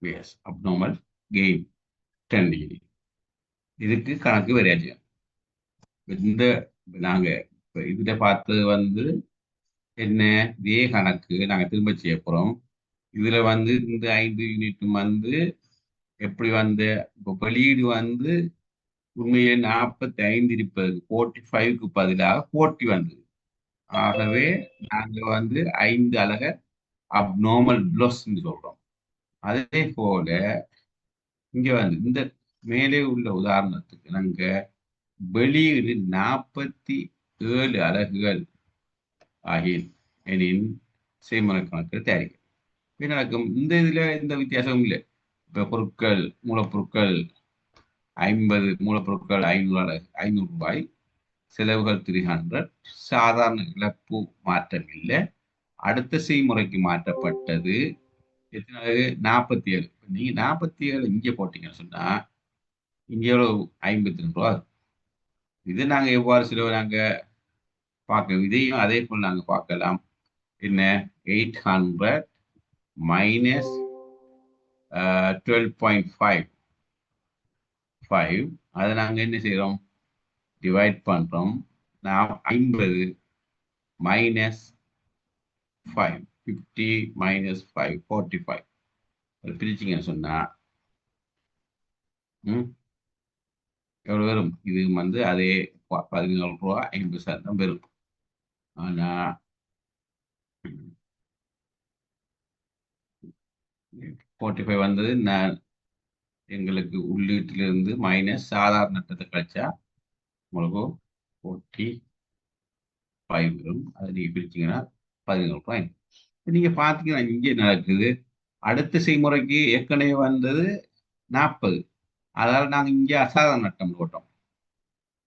Yes, abnormal gain 10 degree. இதுக்கு கணக்கு வரையாச்சு. இந்த நாங்க இதுல பார்த்தது வந்து என்ன இதே கணக்கு நாங்க திரும்ப செய்ய போறோம். இதுல வந்து இந்த 5 யூனிட்டும் வந்து எப்படி வந்து இப்போ வெளியீடு வந்து உண்மையிலே 45 இருப்பது 45க்கு பதிலாக 40 வந்தது. ஆகவே நாங்க வந்து 5 அலக அப்நார்மல் ப்ளஸ் சொல்றோம். அதே போல இங்க வந்து இந்த மேலே உள்ள உதாரணத்துக்கு நாங்க வெளியீடு 47 அலகுகள் ஆகிய எனின் செய்முறை கணக்கு தயாரிக்கும். இது நடக்கும். இந்த இதுல எந்த வித்தியாசமும் இல்லை. இப்ப பொருட்கள் மூலப்பொருட்கள் 50 மூலப்பொருட்கள் 500 ரூபாய், செலவுகள் 300, சாதாரண இழப்பு மாற்றம் இல்லை. அடுத்த செய்முறைக்கு மாற்றப்பட்டது எத்தனை 47. நீங்க 47 இங்க போட்டீங்கன்னு சொன்னா இங்க எவ்வளவு 52 ரூபா. இது நாங்க எவ்வாறு செலவு நாங்க பார்க்க இதையும் அதே போல் நாங்க பார்க்கலாம். என்ன 800 மைனஸ் 12.5 அதை நாங்க என்ன செய்யறோம் டிவைட் பண்றோம். நாம் 50 மைனஸ் 5 50 மைனஸ் 5 45 பிரிச்சிங்கன்னு சொன்னா எவ்வளவு வரும்? இது வந்து அதே 14 ரூபா 50 வரும். ஆனா 45 வந்தது நான் எங்களுக்கு உள்ளீட்டிலிருந்து மைனஸ் சாதாரண நட்டத்தை கழிச்சா உங்களுக்கு 45 வரும். அதை நீங்க பிரிச்சீங்கன்னா 14 ரூபாய். நீங்க பாத்தீங்கன்னா இங்கே நடக்குது. அடுத்த செய்முறைக்கு ஏற்கனவே வந்தது 40. அதாவது நாங்க இங்க அசாதாரண நட்டம் போட்டோம்.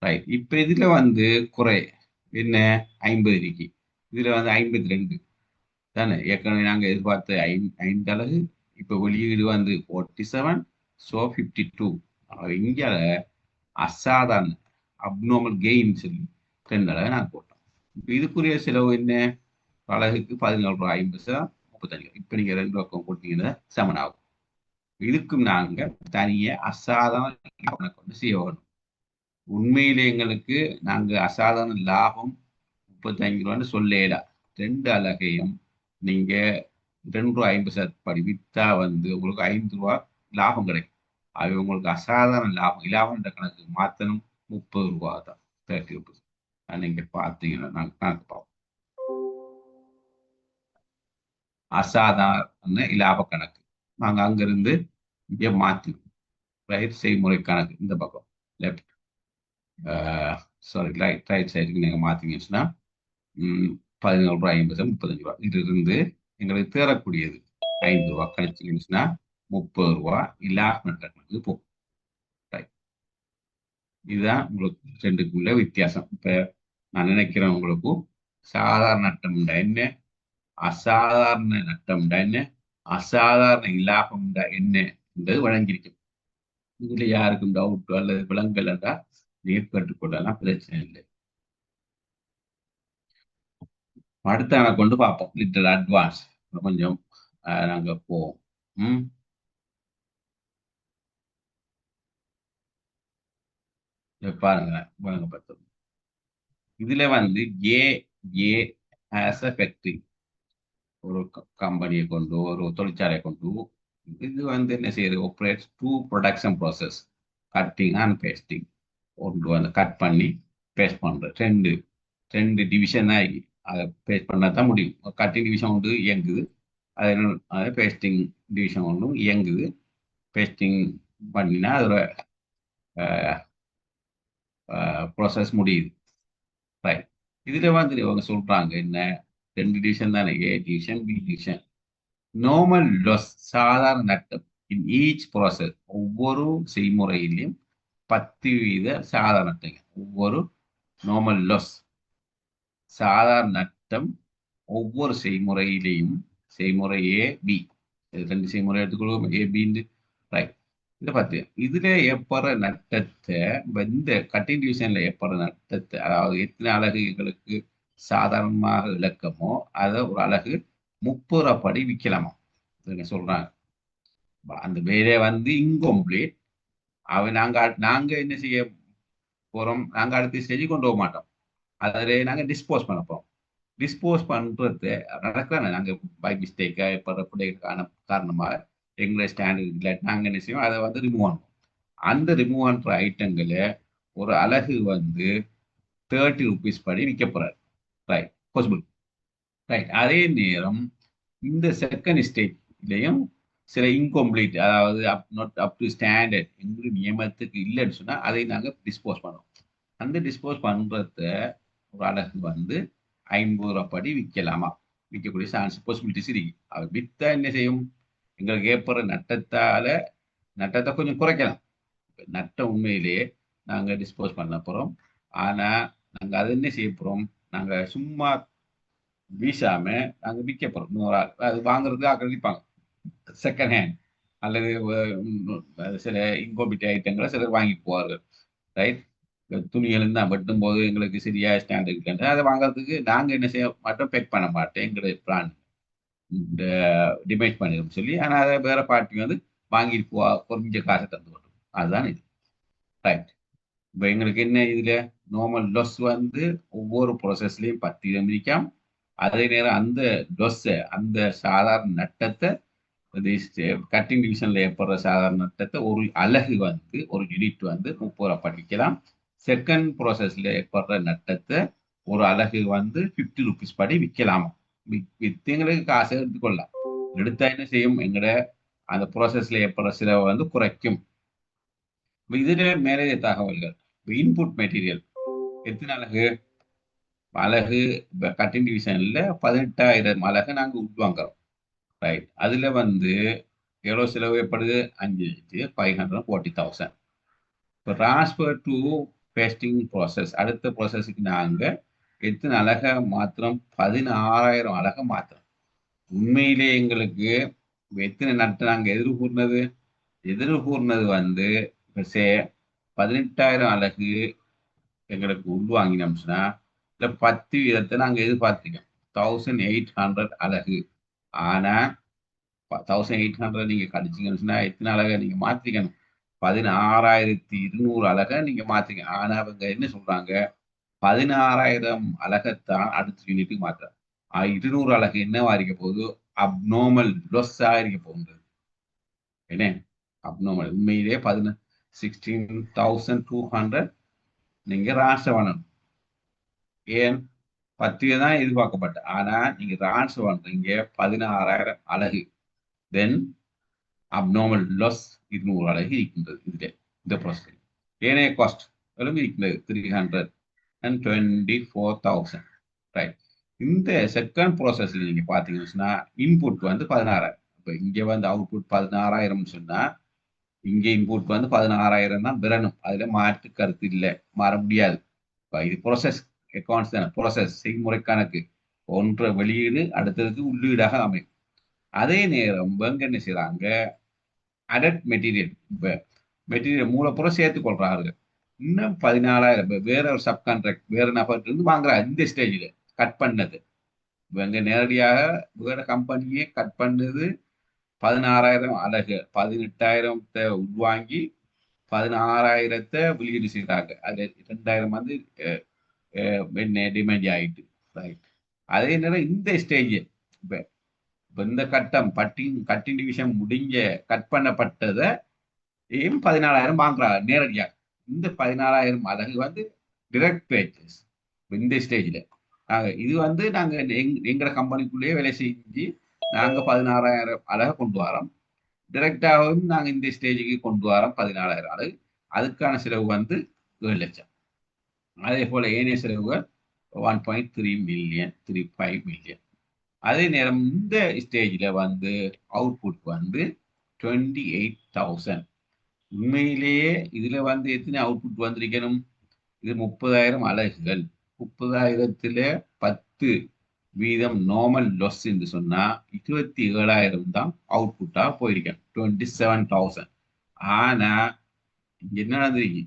ரைட். இப்ப இதுல வந்து குறை என்ன 50 இருக்கு. இதுல வந்து 52 தானே ஏற்கனவே நாங்க எதிர்பார்த்த 5 அலகு. இப்ப வெளியீடு வந்து 47, ஸோ 52. இங்க அசாதாரண அப்நார்மல் கெயின் சொல்லி 2 அலகு நாங்க போட்டோம். இப்ப இதுக்குரிய செலவு என்ன? அலகுக்கு 14 ரூபாய் 50 35. இப்ப நீங்க 2 பக்கம் போட்டீங்கன்னா சமன் ஆகும். இதுக்கும் நாங்க தனியே அசாதாரண கொண்டு செய்ய வேணும். உண்மையிலே எங்களுக்கு நாங்க அசாதாரண லாபம் 35 ரூபான்னு சொல்லல. 2 அலகையும் நீங்க 2 ரூபாய் 50 படி வித்தா வந்து உங்களுக்கு 5 ரூபாய் லாபம் கிடைக்கும். அது உங்களுக்கு அசாதாரண லாபம். லாபம் கணக்கு மாத்தணும் 30 ரூபாய் தான் 30 rupees. நீங்க பார்த்தீங்கன்னா நாங்க கணக்கு பார்ப்போம். அசாதாரண இலாப கணக்கு நாங்க அங்கிருந்து இங்கே மாத்தினோம். ரைட் செய்முறை கணக்கு இந்த பக்கம் லெஃப்ட் சாரி ரைட் சைடுக்கு நீங்க மாத்தீங்கன்னா 14 ரூபாய் 50 35 ரூபாய். இது இருந்து எங்களுக்கு தேரக்கூடியது 5 ரூபாய் கழிச்சிங்கன்னா 30 ரூபாய் இலாப கணக்கு போகும். இதுதான் உங்களுக்கு ரெண்டுக்குள்ள வித்தியாசம். இப்ப நான் நினைக்கிறேன் உங்களுக்கு சாதாரண நட்டம் என்ன, அசாதாரண நட்டம் என்ன, அசாதாரண இலாபம் என்ன என்பது வழங்கியிருக்கும். இதுல யாருக்கும் டவுட் அல்லது விலங்கல் என்றால் நீர் கற்றுக்கொள்ளலாம், பிரச்சனை இல்லை. அடுத்த கொண்டு பார்ப்போம். லிட்டில் அட்வான்ஸ் கொஞ்சம் நாங்க போவோம். பாருங்க பார்த்தோம். இதுல வந்து ஏ ஆஸ் அ ஃபேக்டரி ஒரு கம்பெனியை கொண்டு ஒரு தொழிற்சாலையை கொண்டு இது வந்து என்ன செய்யுது operates 2 production process cutting and pasting. ஒன்று வந்து கட் பண்ணி பேஸ்ட் பண்றது ரெண்டு டிவிஷன் தான் அதை பேஸ்ட் பண்ணா தான் முடியும். கட்டிங் டிவிஷன் ஒன்று இயங்குது, அது பேஸ்டிங் டிவிஷன் ஒன்றும் இயங்குது. பேஸ்டிங் பண்ணினா அதோட ப்ராசஸ் முடியுது. ரைட். இதுல வந்து இவங்க சொல்றாங்க என்ன 2 டிவிஷன் தானே, A division B division. Normal loss சாதாரண நட்டம் இன் ஈச் ப்ராசஸ் ஒவ்வொரு செய்முறையிலையும் 10% சாதாரண நட்டங்க. ஒவ்வொரு நார்மல் லாஸ் சாதாரண நட்டம் ஒவ்வொரு செய்முறையிலையும் செய்முறை ஏ பி 2 செய்முறை எடுத்துக்கொள்வோம் ஏ பின்னு. ரைட். இதை பார்த்து இதுல ஏற்படுற நட்டத்தை இந்த கட்டிங் டிவிஷன்ல ஏற்படுற நட்டத்தை அதாவது எத்தனை அலகு எங்களுக்கு சாதாரணமாக இலக்கமோ அதை ஒரு அலகு 30 ரூபாய் படி விற்கலாமா சொல்றாங்க. அந்த வேலை வந்து இன்கம்ப்ளீட். நாங்க என்ன செய்ய போறோம், நாங்க அடுத்த ஸ்டேஜ் கொண்டு போக மாட்டோம். அதில் நாங்க டிஸ்போஸ் பண்ண போறோம். டிஸ்போஸ் பண்றது நடக்கிறாங்க. நாங்க பை மிஸ்டேக்கா காரணமாக எங்களை ஸ்டாண்டர்ட் இல்லை, நாங்க என்ன செய்வோம், அதை வந்து ரிமூவ் பண்ணுவோம். அந்த ரிமூவ் பண்ற ஐட்டங்களை ஒரு அலகு வந்து 30 ருபீஸ் படி விற்கப்படுறாரு. Right, possible. ரைட். அதே நேரம் இந்த செகண்ட் ஸ்டேஜ்லையும் சில இன்கம்ப்ளீட், அதாவது நாட் அப் டு ஸ்டாண்டர்ட் எங்களுடைய நியமத்துக்கு இல்லைன்னு சொன்னா அதை நாங்க டிஸ்போஸ் பண்ணுவோம். அந்த டிஸ்போஸ் பண்றத ஒரு அலகு வந்து 50 ரூபாய் படி விற்கலாமா, விற்கக்கூடிய சான்ஸ் பாசிபிலிட்டிஸ் இருக்கு. அது வித்தா என்ன செய்யும், எங்களுக்கு ஏற்படுற நட்டத்தை கொஞ்சம் குறைக்கலாம். நட்டம் உண்மையிலேயே நாங்க டிஸ்போஸ் பண்ண போறோம். ஆனா நாங்க அதை என்ன செய்ய போறோம், நாங்க சும்மா வீசாம நாங்க விற்க போறோம். 100 ஆள் அது வாங்குறது ஆக்கிரமிப்பாங்க. செகண்ட் ஹேண்ட் அல்லது சில இன்கோபிட் ஐட்டங்களை சிலர் வாங்கி போவார்கள். ரைட். துணிகள் தான் வெட்டும் போது எங்களுக்கு சரியா ஸ்டாண்டர்ட் இல்லைன்னு அதை வாங்குறதுக்கு நாங்க என்ன செய்ய மாட்டோம், பெக் பண்ண மாட்டோம். எங்களுடைய பிளான் இந்த டிமைட் பண்ணிடும் சொல்லி, ஆனால் அதை வேற பார்ட்டி வந்து வாங்கிட்டு போவா, கொஞ்சம் காசை தந்து கொண்டு. அதுதான் இது. ரைட். இப்போ எங்களுக்கு என்ன இதுல நார்மல் லொஸ் வந்து ஒவ்வொரு ப்ராசஸ்லையும் 10 இருக்காம். அதே நேரம் அந்த லொஸ்ஸை, அந்த சாதாரண நட்டத்தை, கட்டிங் டிவிஷன்ல ஏற்படுற சாதாரண நட்டத்தை ஒரு அலகு வந்து, ஒரு யூனிட் வந்து 30 ரூபாய் படிக்கலாம். செகண்ட் ப்ராசஸ்ல ஏற்படுற நட்டத்தை ஒரு அலகு வந்து 50 ருபீஸ் படி விற்கலாமா. வித்தங்களுக்கு காசை எடுத்துக்கொள்ளலாம். எடுத்தா என்ன செய்யும், எங்கட அந்த ப்ராசஸ்ல ஏற்படுற செலவை வந்து குறைக்கும். இதுல மேலே தகவல்கள், இன்புட் மெட்டீரியல் எத்தனை அலகு கட்டிங் டிவிஷன்ல 18,000 அலகு நாங்க உள்வாங்குறோம். ரைட். அதுல வந்து எவ்வளவு செலவு ஏற்படுது, 5,540,000. இப்போ டிரான்ஸ்பர் டு பேஸ்டிங் ப்ராசஸ், அடுத்த ப்ராசஸுக்கு நாங்க எத்தனை அலகை மாத்திரம், 16,000 அலகை மாத்திரம். உண்மையிலே எங்களுக்கு எத்தனை நட்டு நாங்க எதிர்கூர்னது வந்து 18,000 அலகு எங்களுக்கு உள்வாங்கினோம்னா இல்லை 10 வீதத்தை நாங்க எதிர்பார்த்திருக்கோம். 1,800 அலகு. ஆனா 1,800 நீங்க கடிச்சிங்கன்னு சொன்னா எத்தனை அலகை நீங்க மாத்திக்கணும், 16,200 அலகை நீங்க மாத்திக்கணும். ஆனா அவங்க என்ன சொல்றாங்க, 16,000 அலகைத்தான் அடுத்த யூனிட்டுக்கு மாற்ற. 200 அலகு என்னவா இருக்க போகுது, அப்நார்மல் லொஸ்ஸா இருக்க போகுது. என்ன அப்நார்மல், உண்மையிலே 16,200 நீங்க ரான்ஸ்டர் பண்ணணும். ஏன் 10 தான் எதிர்பார்க்கப்பட்ட, ஆனா நீங்க ரான்ஸ்டர் பண்றீங்க 16,000 அலகு. தென் அப்நார்மல் லாஸ் 200 அலகு இருக்கின்றது. இதுல இந்த ப்ராசஸ் ஏனைய காஸ்ட் எல்லாம் இருக்கின்றது 324,000. ரைட். இந்த செகண்ட் ப்ராசஸ்ல நீங்க பாத்தீங்கன்னா இன்புட் வந்து 16,000. இப்போ இங்க வந்து அவுட்புட் 16,000 சொன்னா இங்க இன்புட் வந்து 16,000 தான் பெறணும். அதுல மாற்று கருத்து இல்லை, மாற முடியாது. இது ப்ராசஸ் அக்கௌண்ட்ஸ் தானே, ப்ராசஸ் செய்முறை கணக்கு. ஒன்று வெளியீடு அடுத்ததுக்கு உள்ளீடாக அமையும். அதே நேரம் இவங்க என்ன செய்யறாங்க, அடட் மெட்டீரியல், இப்போ மெட்டீரியல் மூலப்பொருள் சேர்த்துக் கொள்றாங்க. இன்னும் 14,000 வேற ஒரு சப்கான்ட்ராக்ட் வேற நபர்கிட்ட இருந்து வாங்குறாங்க. இந்த ஸ்டேஜில் கட் பண்ணது இவங்க நேரடியாக வேற கம்பெனியே கட் பண்ணது 16,000 அலகு. 18,000 உள்வாங்கி 16,000 வெளியீடு செய்கிறாங்க. அது 2,000 வந்து டிமேஜ் ஆயிட்டு. ரைட். அதே நேரம் இந்த ஸ்டேஜ் இப்போ இந்த கட்டம் கட்டிங் டிவிஷன் முடிஞ்ச கட் பண்ணப்பட்டதை 14,000 வாங்குறாங்க நேரடியாக. இந்த 14,000 அலகு வந்து டிரெக்ட் பேச்சஸ். இந்த ஸ்டேஜில் இது வந்து நாங்க எங்க கம்பெனிக்குள்ளேயே வேலை செஞ்சு நாங்க 16,000 அலகை கொண்டு வரோம். டிரெக்டாகவும் நாங்க இந்த ஸ்டேஜுக்கு கொண்டு வரோம் 14,000 அலகு. அதுக்கான செலவு வந்து 7 லட்சம். அதே போல ஏனைய செலவுகள் 1.3 மில்லியன், 3.5 மில்லியன். அதே நேரம் இந்த ஸ்டேஜில் வந்து அவுட்புட் வந்து 28,000. உண்மையிலேயே இதுல வந்து எத்தனை அவுட்புட் வந்திருக்கணும், இது 30,000 அலகுகள். 30,000த்துல 10 வீதம் நார்மல் லாஸ் என்று சொன்னா 27,000 தான் அவுட்புட்டா போயிருக்கேன், 27,000. ஆனா இங்க என்ன நடந்திருக்கு,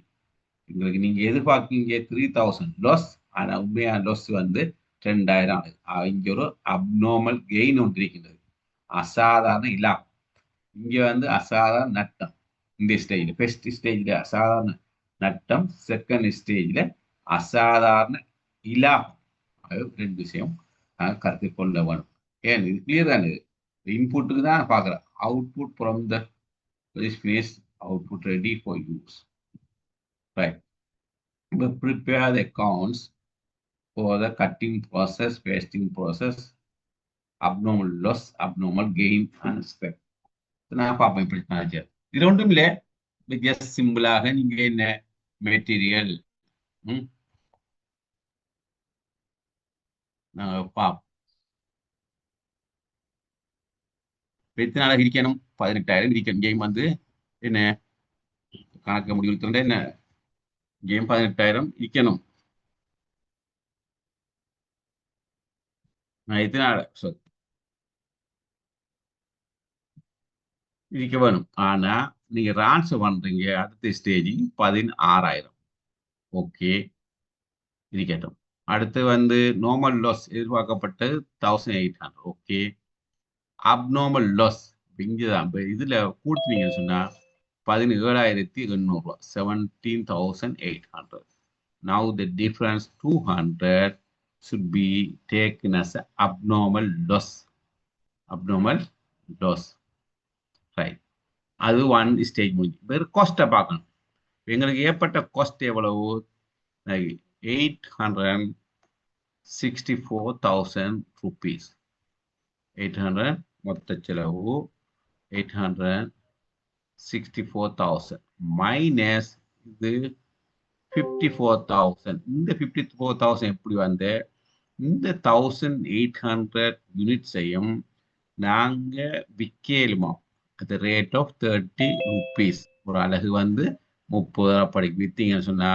உங்களுக்கு நீங்க எதிர்பார்க்கீங்க 3,000 லாஸ், ஆனா உண்மையான லாஸ் வந்து 2,000. இங்க ஒரு அப்நார்மல் கெயின் ஒன்று இருக்கின்றது, அசாதாரண இலாபம். இங்க வந்து அசாதாரண நட்டம். இந்த ஸ்டேஜ்ல ஃபர்ஸ்ட் ஸ்டேஜ்ல அசாதாரண நட்டம், செகண்ட் ஸ்டேஜ்ல அசாதாரண இலாபம். அது ரெண்டு விஷயம் கருத்தில் கொள்ள வேணும். ஏன் இது கிளியர் தானே? இன்புட்டுக்கு தான் பார்க்குறேன். Output from the finished output ready for use. Right. We prepare the accounts for the cutting process, pasting process, abnormal loss, abnormal gain, and step. நான் பார்ப்பேன் இப்படி நினைச்சேன். இது ஒன்றும் இல்லை, ஜஸ்ட் சிம்பிளாக நீங்க என்ன மெட்டீரியல் பார்ப்போம். எத்தனை நாளாக இருக்கணும்? 18,000 இருக்கணும். கேம் வந்து என்ன கணக்கு முடிவு என்ன கேம் 18,000 இருக்கணும். நான் எத்தனை நாள் இருக்க வேணும். ஆனா நீங்க ட்ரான்ஸ்ஃபர் பண்றீங்க அடுத்த ஸ்டேஜ் 16,000. ஓகே, இருக்கட்டும். அடுத்து வந்து நார்மல் லாஸ் எதிர்பார்க்கப்பட்டு 1800. ஓகே, அப்நார்மல் லாஸ் இங்கதான் இதுல கூட்டினீங்கன்னு சொன்னா 17,800 17,800. Now the difference 200 should be taken as an abnormal loss. Abnormal loss. Right. அது ஒன் ஸ்டேஜ் முடிஞ்சு. வேறு காஸ்ட்டை பார்க்கணும். எங்களுக்கு ஏற்பட்ட காஸ்ட் எவ்வளவு? 864,000 rupees. 800 மொத்த செலவு 864,000 மைனஸ் இது 54,000. இந்த 54,000 எப்படி வந்து இந்த 1,800 யூனிட்ஸையும் நாங்க விற்கலுமா at the rate of 30 rupees. ஒரு அலகு வந்து 30 படிக்கு வித்தீங்கன்னு சொன்னா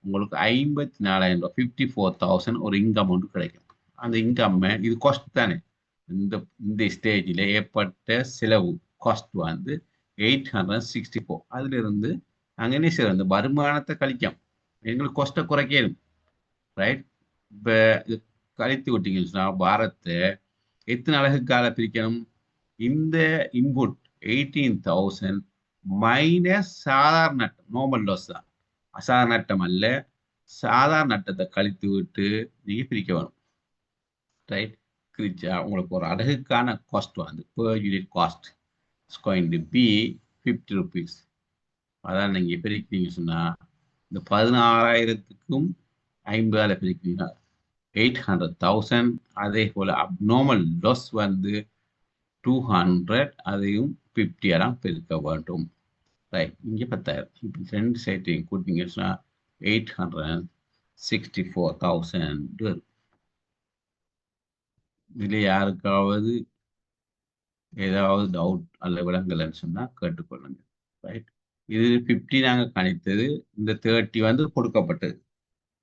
உங்களுக்கு 54,000 54,000 ஒரு இன்கம் ஒன்று கிடைக்கும். அந்த இன்கம் இது காஸ்ட் தானே. இந்த ஸ்டேஜில் ஏற்பட்ட செலவு காஸ்ட் வந்து 864. அதுல இருந்து நாங்க என்ன செய்யறோம்? அந்த வருமானத்தை கழிக்கும். எங்களுக்கு காஸ்ட்டை குறைக்கணும். ரைட். இப்ப கழித்து விட்டீங்கன்னு சொன்னா பாரத்தை எத்தனை அலகுக்கால பிரிக்கணும்? இந்த இன்புட் 18,000 மைனஸ் சாதாரண நட்டம், நார்மல் லாஸ் தான், அசாதாரண நட்டம் அல்ல, சாதாரண நட்டத்தை கழித்து விட்டு நீங்க பிரிக்க வேணும். ரைட். பிரிச்சா உங்களுக்கு ஒரு அலகுக்கான காஸ்ட் வந்து per unit cost is going to be 50 rupees. அதான் நீங்க பிரிக்கிறீங்க சொன்னா இந்த 16,000க்கும் 50 பிரிக்கிறீங்க 800,000. அதே போல அப்நார்மல் லாஸ் வந்து 200, அதையும் 50 பெருக்க வேண்டும். ரைட். இங்க 10,000. இப்படி ரெண்டு சைட்டையும் கூட்டிங்க சொன்னா 864,000 வரும். இதுல யாருக்காவது ஏதாவது டவுட் அல்ல விளங்கலன்னு சொன்னா கேட்டுக்கொள்ளுங்க. ரைட். இது 50 நாங்க கணித்தது, இந்த 30 வந்து கொடுக்கப்பட்டது,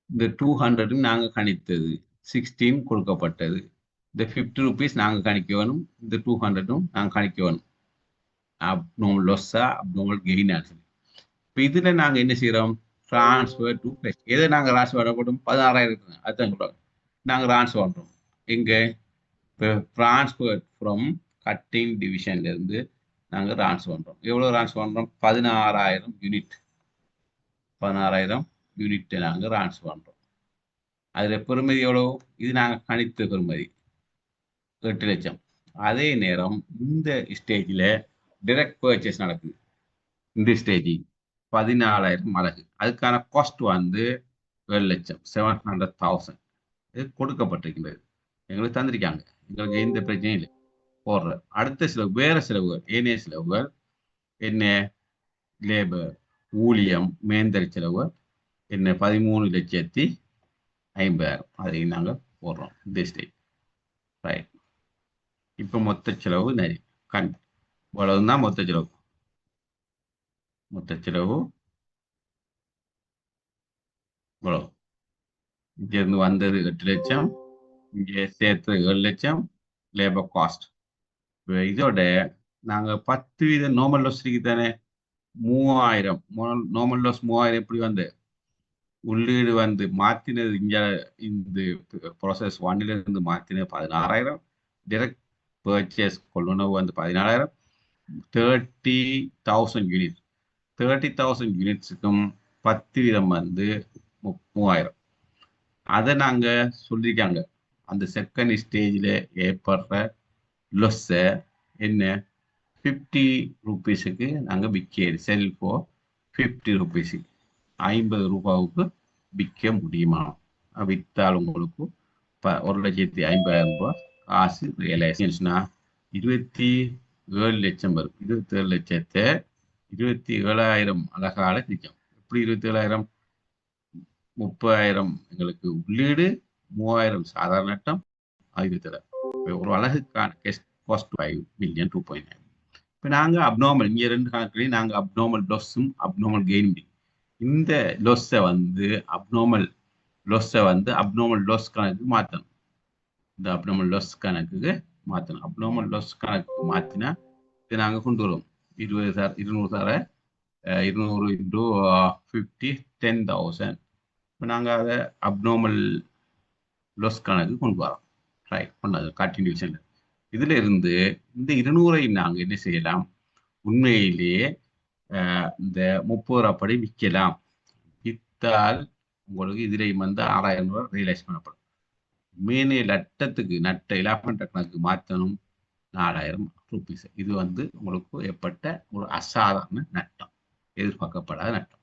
இந்த 200 நாங்க கணித்தது, 16 கொடுக்கப்பட்டது, இந்த 50 rupees நாங்க கணிக்க வேணும், இந்த 200 நாங்க கணிக்க வேணும். அப்நார்மல் லாஸா அப்நார்மல் கெயினா சொல்லி. இப்போ இதுல நாங்க என்ன செய்யறோம்? Transfer to place. எதை நாங்க டிரான்ஸ்ஃபர் பண்ணப்படும்? 16,000 அதுதான் சொல்றோம். நாங்க டிரான்ஸ்ஃபர் பண்றோம் எங்க? இப்போ டிரான்ஸ்ஃபர் ஃப்ரம் கட்டிங் டிவிஷன்ல இருந்து நாங்க டிரான்ஸ்ஃபர் பண்றோம். எவ்வளவு டிரான்ஸ்ஃபர் பண்றோம்? 16,000 யூனிட். 16,000 யூனிட்டை நாங்க டிரான்ஸ்ஃபர் பண்றோம். அதுல பெறுமதி எவ்வளவு? இது நாங்க கணித்த பெறுமதி 8 லட்சம். அதே நேரம் இந்த ஸ்டேஜில் டைரக்ட் பர்ச்சேஸ் நடக்குது. இந்த ஸ்டேஜ் 14,000 அலகு. அதுக்கான காஸ்ட் வந்து 7 லட்சம் 700,000. இது கொடுக்கப்பட்டிருக்கின்றது, எங்களுக்கு தந்திருக்காங்க. எங்களுக்கு எந்த பிரச்சனையும் இல்லை. போடுற அடுத்த செலவு வேற செலவுகள், ஏனைய செலவுகள் என்ன? லேபர், ஊழியம், மேந்தரி செலவு என்ன? 13,50,000. அதையும் நாங்கள் போடுறோம் இந்த ஸ்டேஜ். ரைட். இப்போ மொத்த செலவு நிறைய இவ்வளவுதான் மொத்த செலவு. மொத்த செலவு இவ்வளவு. இங்க இருந்து வந்தது 8 லட்சம், இங்கே சேர்த்து 7 லட்சம் லேபர் காஸ்ட். இதோட நாங்க 10% நார்மல் லாஸ் இருக்கு தானே, 3,000 நார்மல் லாஸ் 3,000 எப்படி வந்து உள்ளீடு வந்து மாத்தினது இங்க இந்த ப்ராசஸ் 1ல இருந்து மாத்தினது 16,000, டைரக்ட் பர்ச்சேஸ் கொள்ளுணவு வந்து 14,000, 30,000 யூனிட். 30,000 யூனிட்ஸுக்கும் 10% வந்து 3,000. அதை நாங்க சொல்லியிருக்காங்க. அந்த செகண்ட் ஸ்டேஜில் ஏற்படுற லொஸ்ஸை என்ன 50 ரூபீஸுக்கு நாங்கள் விற்க செல் ஃபார் 50 ரூபீஸுக்கு 50 ரூபாவுக்கு விற்க முடியுமா? விற்றால் உங்களுக்கு 1,50,000 ரூபாய் காசு ரியலைசேஷனா 27 லட்சம் வரும். 27 லட்சத்தை 27,000 அழகால விற்கும். எப்படி 27,000? 30,000 எங்களுக்கு உள்ளீடு, 3,000 சாதாரண நட்டம், 27,000. ஒரு அழகுக்கான காஸ்ட் 5 மில்லியன் 2.9. இப்போ நாங்கள் அப்நார்மல் இங்கே 2 கணக்குலையும் நாங்கள் அப்நார்மல் லொஸ்ஸும் அப்நார்மல் கெயின். இந்த லொஸ்ஸை வந்து அப்நார்மல் லொஸ் கணக்கு மாற்றணும். இந்த அப்நார்மல் லொஸ் கணக்குக்கு மாற்றணும். அப்நார்மல் லொஸ் கணக்கு மாற்றினா இதை நாங்கள் கொண்டு வருவோம். 200 into 50 10,000. இப்போ நாங்கள் அதை அப்நார்மல் லொஸ் கணக்கு கொண்டு வரோம். ரைட் பண்ணாது கண்டினியூஷன். இதில் இருந்து இந்த 200ஐ நாங்கள் என்ன செய்யலாம்? உண்மையிலேயே இந்த 30 ரூபாய் விற்கலாம். விற்றால் உங்களுக்கு இதில் வந்து 6,000 ரூபாய் ரியலைஸ் பண்ணப்படும். மேனே லட்டத்துக்கு இலாபம் கணக்கு மாற்றணும் 4,000 ரூபீஸ். இது வந்து உங்களுக்கு ஏற்பட்ட ஒரு அசாதாரண நட்டம், எதிர்பார்க்கப்படாத நட்டம்.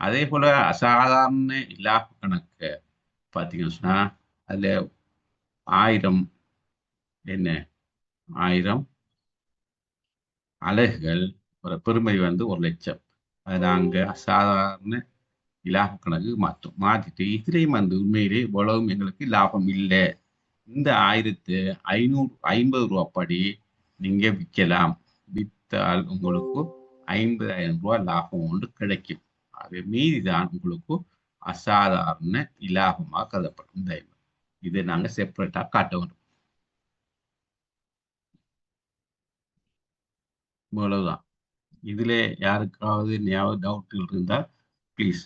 அதே போல அசாதாரண இலாப கணக்கு பார்த்தீங்கன்னு சொன்னா அதுல 1000 அலகுகள் ஒரு பெருமை வந்து 1 லட்சம். அது நாங்கள் அசாதாரண இலாப கணக்கு மாற்றிட்டு இதுலேயும் வந்து உண்மையிலே இவ்வளவும் எங்களுக்கு லாபம் இல்லை. இந்த 1,550 ரூபாய் படி நீங்க விற்கலாம். விற்றால் உங்களுக்கு 50,000 ரூபாய் லாபம் ஒன்று கிடைக்கும். அது மீதிதான் உங்களுக்கு அசாதாரண இலாபமாக கருதப்படும். இதை நாங்க செப்பரேட்டா காட்ட வேண்டும். இவ்வளவுதான். இதுல யாருக்காவது டவுட் இருந்தா ப்ளீஸ்.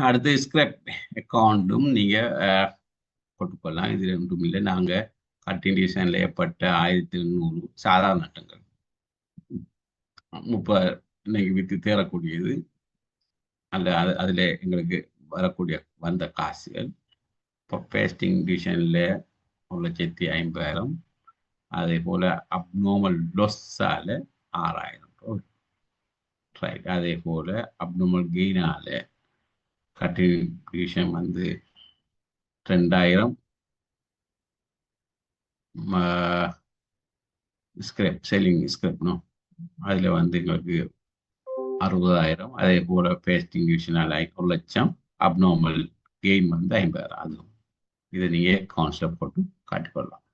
அடுத்து ஸ்கிராப் அக்கௌண்ட்டும் நீங்க போட்டுக்கொள்ளலாம். இது ரெண்டும் இல்லை. நாங்க கண்டினியூஷன்ல ஏற்பட்ட 1,800 சாதாரண நட்டங்கள் 30 இன்னைக்கு வித்து தேரக்கூடியது அல்ல. அதுல எங்களுக்கு வரக்கூடிய வந்த காசுகள் இப்போ பேஸ்டிங் டிவிஷன்ல 1,50,000. அதே போல அப்நார்மல் லொஸ்ஸால 6,000. ரைட். அதே போல அப்நார்மல் கெயினால கண்டினியூஷன் வந்து 2,000. செல்லிங் ஸ்கிராப்னோ அதுல வந்து எங்களுக்கு 60,000. அதே போல பேஸ்டிங் டிவிஷனால 1 லட்சம். அப்நார்மல் கெயின் வந்து 50,000. அதுவும் இதை நீங்க கான்செப்ட் போட்டு காட்டிக்கொள்ளலாம்.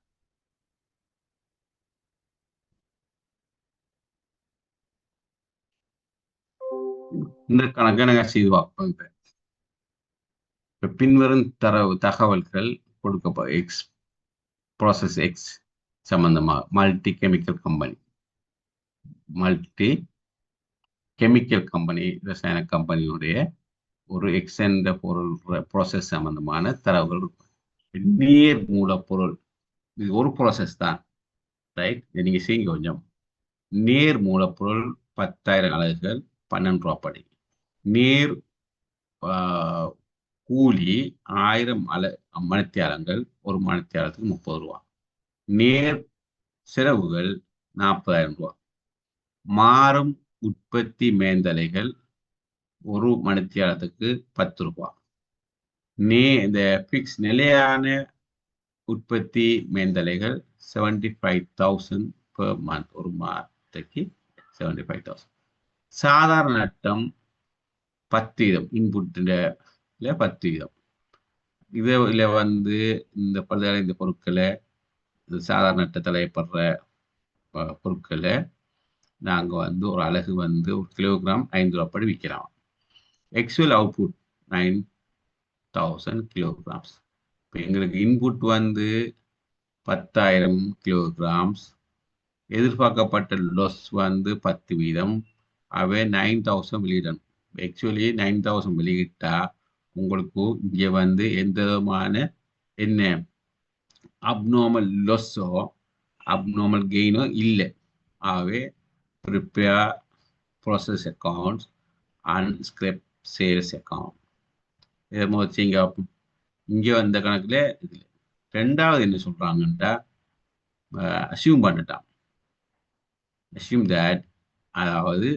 இந்த கணக்கை நாங்கள் செய்து பார்ப்போம். பின்வரும் தகவல்கள் கொடுக்கப்படும் ப்ராசஸ் எக்ஸ் சம்பந்தமாக மல்டி கெமிக்கல் கம்பெனி ரசாயன கம்பெனியுடைய ஒரு எக்ஸ் என்ற பொருள் ப்ராசஸ் சம்பந்தமான தரவுகள். நீர் மூலப்பொருள் இது ஒரு ப்ராசஸ் தான். ரைட். இதை நீங்க செய்யுங்க கொஞ்சம். நீர் மூலப்பொருள் 10,000 அலகுகள் 12 ரூபாய் படி. நீர் கூலி 1000 மணித்தியாலங்கள் ஒரு மணித்தியாலத்துக்கு 30 ரூபாய். நேர் செலவுகள் 40,000 ரூபாய். மாறும் உற்பத்தி மேந்தலைகள் ஒரு மணித்தியாலத்துக்கு 10 ரூபாய். இந்த பிக்ஸ் நிலையான உற்பத்தி மேந்தலைகள் 75,000 பெர் மந்த். ஒரு மாதத்துக்கு 75,000. சாதாரண நட்டம் 10%. இன்புட்ல 10%. இதுல வந்து இந்த பழுதடைந்த பொருட்களை சாதாரண நட்டத்தில் ஏற்படுற பொருட்களை நாங்க வந்து ஒரு அலகு வந்து 1 கிலோகிராம் 5 ரூபாய் படி விற்கிறோம். Actual output 9,000 kilograms. இப்போ எங்களுக்கு இன்புட் வந்து 10,000 கிலோகிராம்ஸ். எதிர்பார்க்கப்பட்ட லொஸ் வந்து 10%. அவை 9,000 வெளியிடணும். ஆக்சுவலி 9,000 வெளியிட்டா உங்களுக்கு இங்கே வந்து எந்த விதமான என்ன அப்நார்மல் லொஸ்ஸோ அப்நார்மல் கெயினோ இல்லை. ஆகவே prepare process accounts and scrap sales account இதை வச்சிங்க. இங்கே வந்த கணக்குல இதுல ரெண்டாவது என்ன சொல்றாங்கன்னா அசியூம் பண்ணிட்டான். அசியூம் தட் அதாவது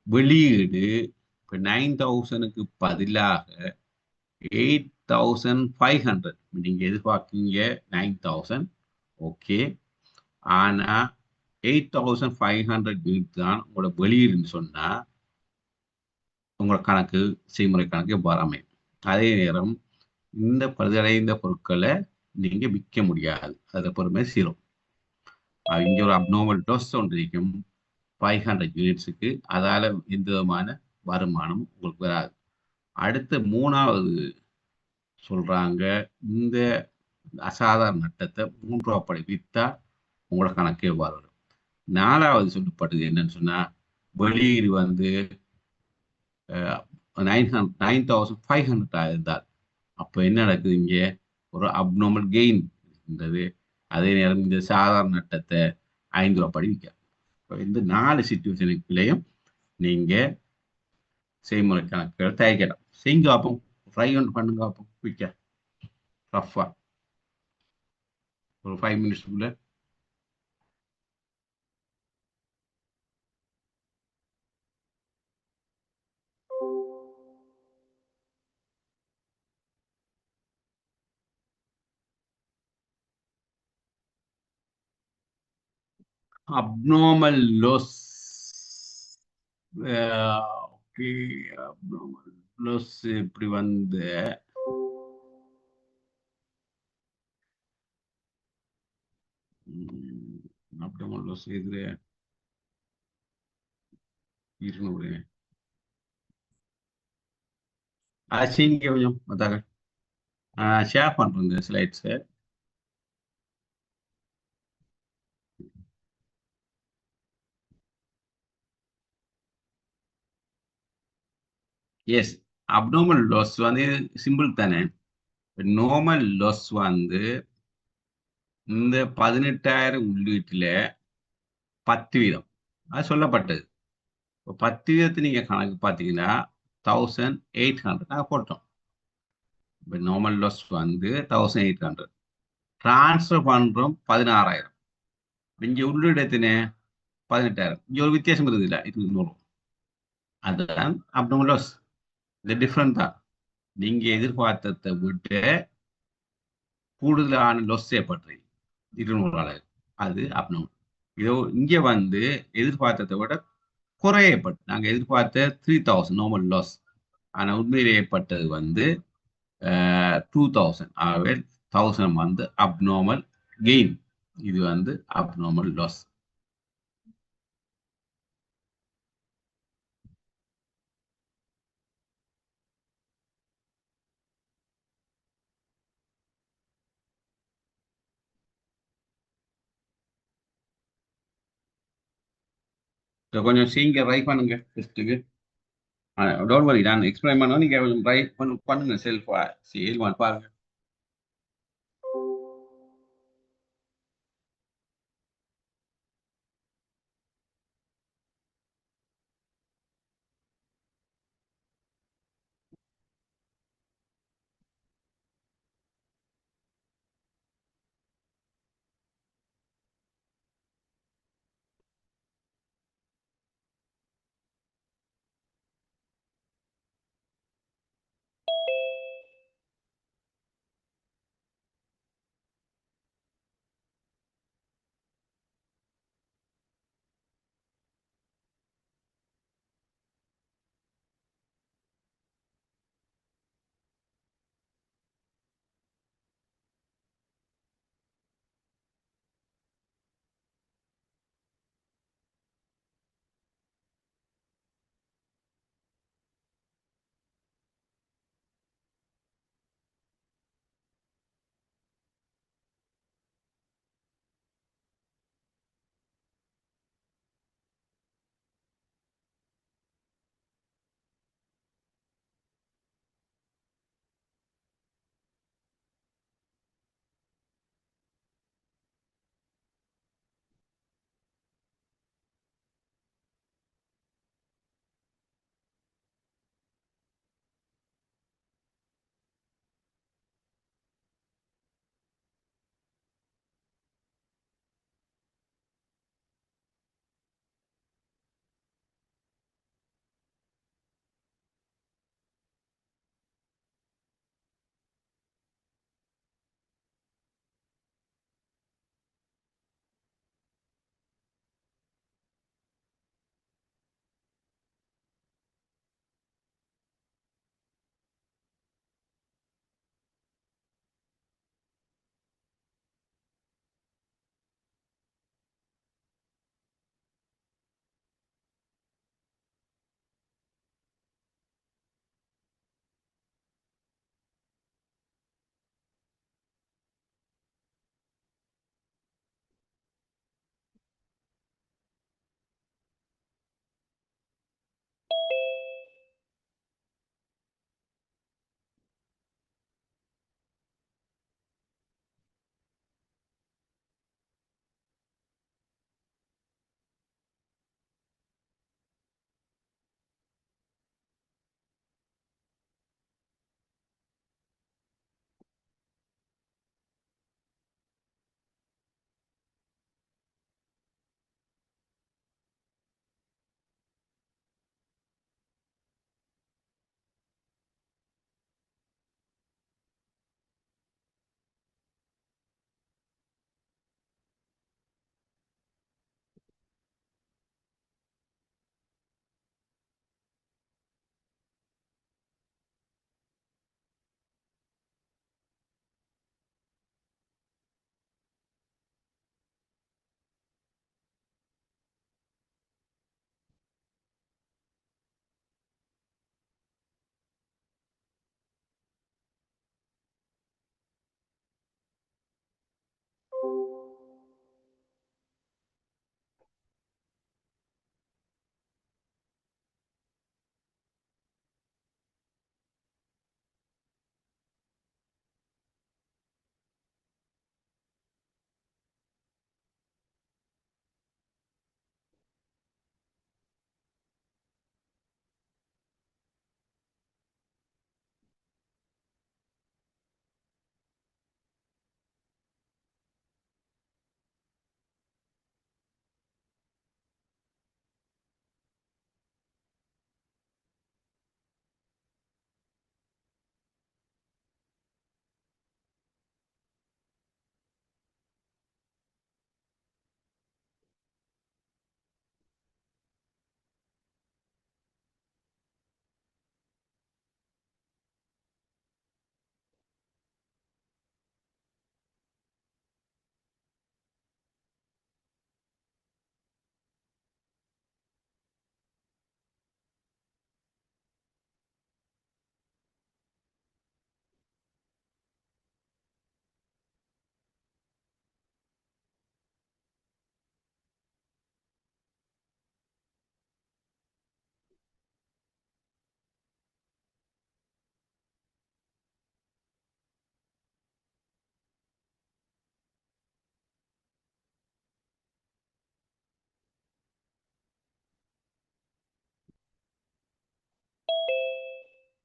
வெளியீடு இப்போ 9,000க்கு பதிலாக 8,500 நீங்க எதிர்பார்க்கீங்க 9,000. ஓகே, ஆனா 8,500 தான் உங்களோட வெளியீடுன்னு சொன்னா உங்களோட கணக்கு செய்முறை கணக்கு வராமை. அதே நேரம் இந்த பழுதடைந்த பொருட்களை நீங்க விற்க முடியாது, அதை பொறுமை சீரும். இங்க ஒரு அப்நார்மல் டோஸ் ஒன்று இருக்கும் 500 யூனிட்ஸுக்கு, அதால எந்த விதமான வருமானம் உங்களுக்கு வராது. அடுத்த மூணாவது சொல்றாங்க, இந்த அசாதாரண நட்டத்தை 3 ரூபா படி வித்தா உங்களோட கணக்கு எவ்வாறு வரும். நாலாவது சொல்லப்பட்டது என்னன்னு சொன்னா வெளியீடு வந்து 9,500 இருந்தால் அப்போ என்ன நடக்குது, இங்க ஒரு அப்நார்மல் கெயின் இருந்தது. அதே நேரம் இந்த சாதாரண நட்டத்தை 5 ரூபா படி விற்க. இந்த 4 சிச்சுவேஷனுக்குள்ளேயும் நீங்க செய்முறை கணக்குகள் தயாரிக்கலாம். செய்யுங்க பார்ப்போம், ட்ரை ஒன்று பண்ணுங்க பார்ப்போம். விற்க ரஃபா ஒரு 5 மினிட்ஸ்க்குள்ள. abnormal loss. Okay, abnormal loss இப்படி வந்து abnormal loss இதுல 200 செய்யுங்க கொஞ்சம் அதாக ஷேர் பண்றேன் ஸ்லைட்ஸ். எஸ், அப்நார்மல் லாஸ் வந்து சிம்பிள் தானே. நார்மல் லாஸ் வந்து இந்த 18,000 உள்ளீட்டுல 10% அது சொல்லப்பட்டது. இப்போ 10% நீங்க கணக்கு பார்த்தீங்கன்னா 1,800 நாங்கள் போட்டோம். இப்போ நார்மல் லாஸ் வந்து 1,800 டிரான்ஸ்ஃபர் பண்றோம் 16,000. இங்க உள்ளீடு எத்தனை 18,000. இங்க ஒரு வித்தியாசம் இருக்குது இல்லை, இது 100. அதுதான் அப்நார்மல் லாஸ். இந்த டிஃப்ரெண்ட் தான். நீங்க எதிர்பார்த்ததை விட்டு கூடுதலான லொஸ் ஏற்படுறீங்க 200. அது அப்நார்மல். இதோ இங்க வந்து எதிர்பார்த்ததை விட குறைய ஏற்பட்டு நாங்க எதிர்பார்த்த 3,000 நார்மல் லாஸ், ஆனா உண்மையில் ஏற்பட்டது வந்து 2,000. ஆகவே 1,000 வந்து அப்நார்மல் கெயின், இது வந்து அப்நார்மல் லாஸ். கொஞ்சம் சீக்கிரம் ட்ரை பண்ணுங்க டெஸ்ட்டுக்கு. டோன்ட் வரி, நான் எக்ஸ்பிளைன் பண்ணுவேன், நீங்க கொஞ்சம் ட்ரை பண்ணுங்க செல்ஃபா சேல் பாருங்க.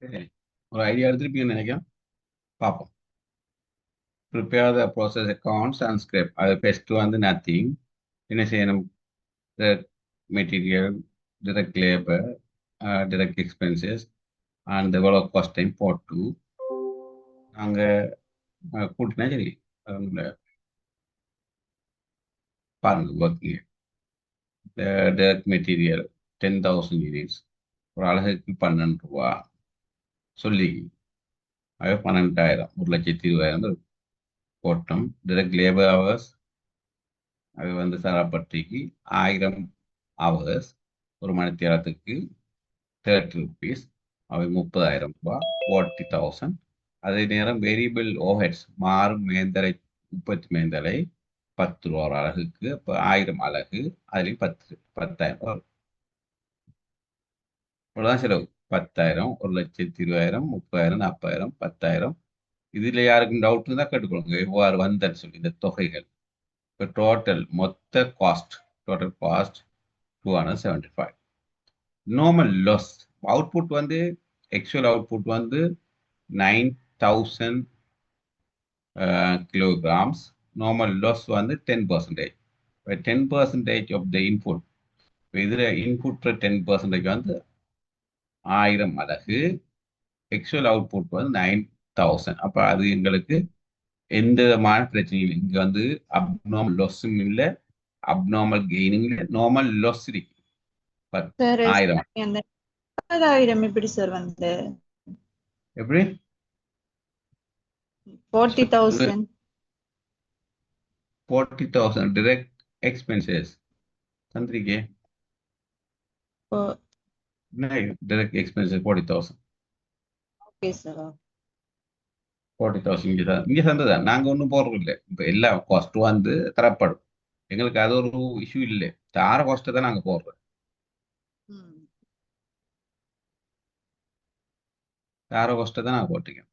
சரி. ஒரு ஐடியா எடுத்திருப்பீங்கன்னு நினைக்கிறேன். பார்ப்போம். Prepare the process accounts and script. அது பெஸ்ட் வந்து நத்திங். என்ன செய்யணும்? Material, direct labor, direct expenses, and the எவ்வளோ காஸ்ட் டைம் போட்டு நாங்கள் கூட்டினா சரி. அதுல பாருங்க ஒர்க்கிங். direct மெட்டீரியல் 10,000 யூனிட்ஸ், ஒரு அழகுக்கு 12 ரூபா சொல்லி அது 12,000, 1,20,000 போட்டோம். direct லேபர் ஹவர்ஸ் அது வந்து சராப்பட்டிக்கு 1000 ஹவர்ஸ், ஒரு மணித்தியாலத்துக்கு 30 rupees, அவை 30,000 ரூபாய், 40,000. அதே நேரம் வேரியபிள் ஓவர்ஹெட்ஸ் மாறும் மேந்தலை, உற்பத்தி மேந்தலை 10 ரூபா ஒரு அலகுக்கு. இப்போ 1000 அலகு, அதுலேயும் 10,000 வரும். இவ்வளோதான் செலவு. 10,000, 1,20,000, 30,000, 40,000, 10,000. இதில் யாருக்கும் டவுட் இருந்தால் கேட்டுக்கொள்ளுங்க எவ்வாறு வந்தன்னு சொல்லி இந்த தொகைகள். இப்போ மொத்த காஸ்ட் 275. நார்மல் லாஸ் அவுட்புட் வந்து ஆக்சுவல் அவுட்புட் வந்து 9,000 kilograms. நார்மல் லாஸ் வந்து 10%. 10% ஆஃப் த இன்புட். இதில் இன்புட் 10% வந்து 1000 அலகு. ஆக்சுவல் அவுட்புட் வந்து 9,000. அப்போ அது எங்களுக்கு எந்த விதமான பிரச்சனையும் இல்லை. இங்கே வந்து அப்நார்மல் லாஸும் இல்லை, அப்நார்மல் கெயினும் இல்லை, நார்மல் லாஸ் இருக்கு. சார் 1000 அந்த 30,000 எப்படி சார் வந்து எப்படி 40,000? 40,000 direct expenses தந்திரிக்கே. direct expenses 40,000. Okay sir. 40,000 இங்கே தந்துதான். நாங்கள் ஒன்றும் போடுறது இல்லை. இப்போ எல்லா காஸ்ட்டும் வந்து தரப்படும். எங்களுக்கு அது ஒரு இஷ்யூ இல்லை. தார காஸ்ட்டை தான் நாங்கள் போடுறோம். தார காஸ்ட்டை தான் நாங்கள் போட்டிருக்கோம்.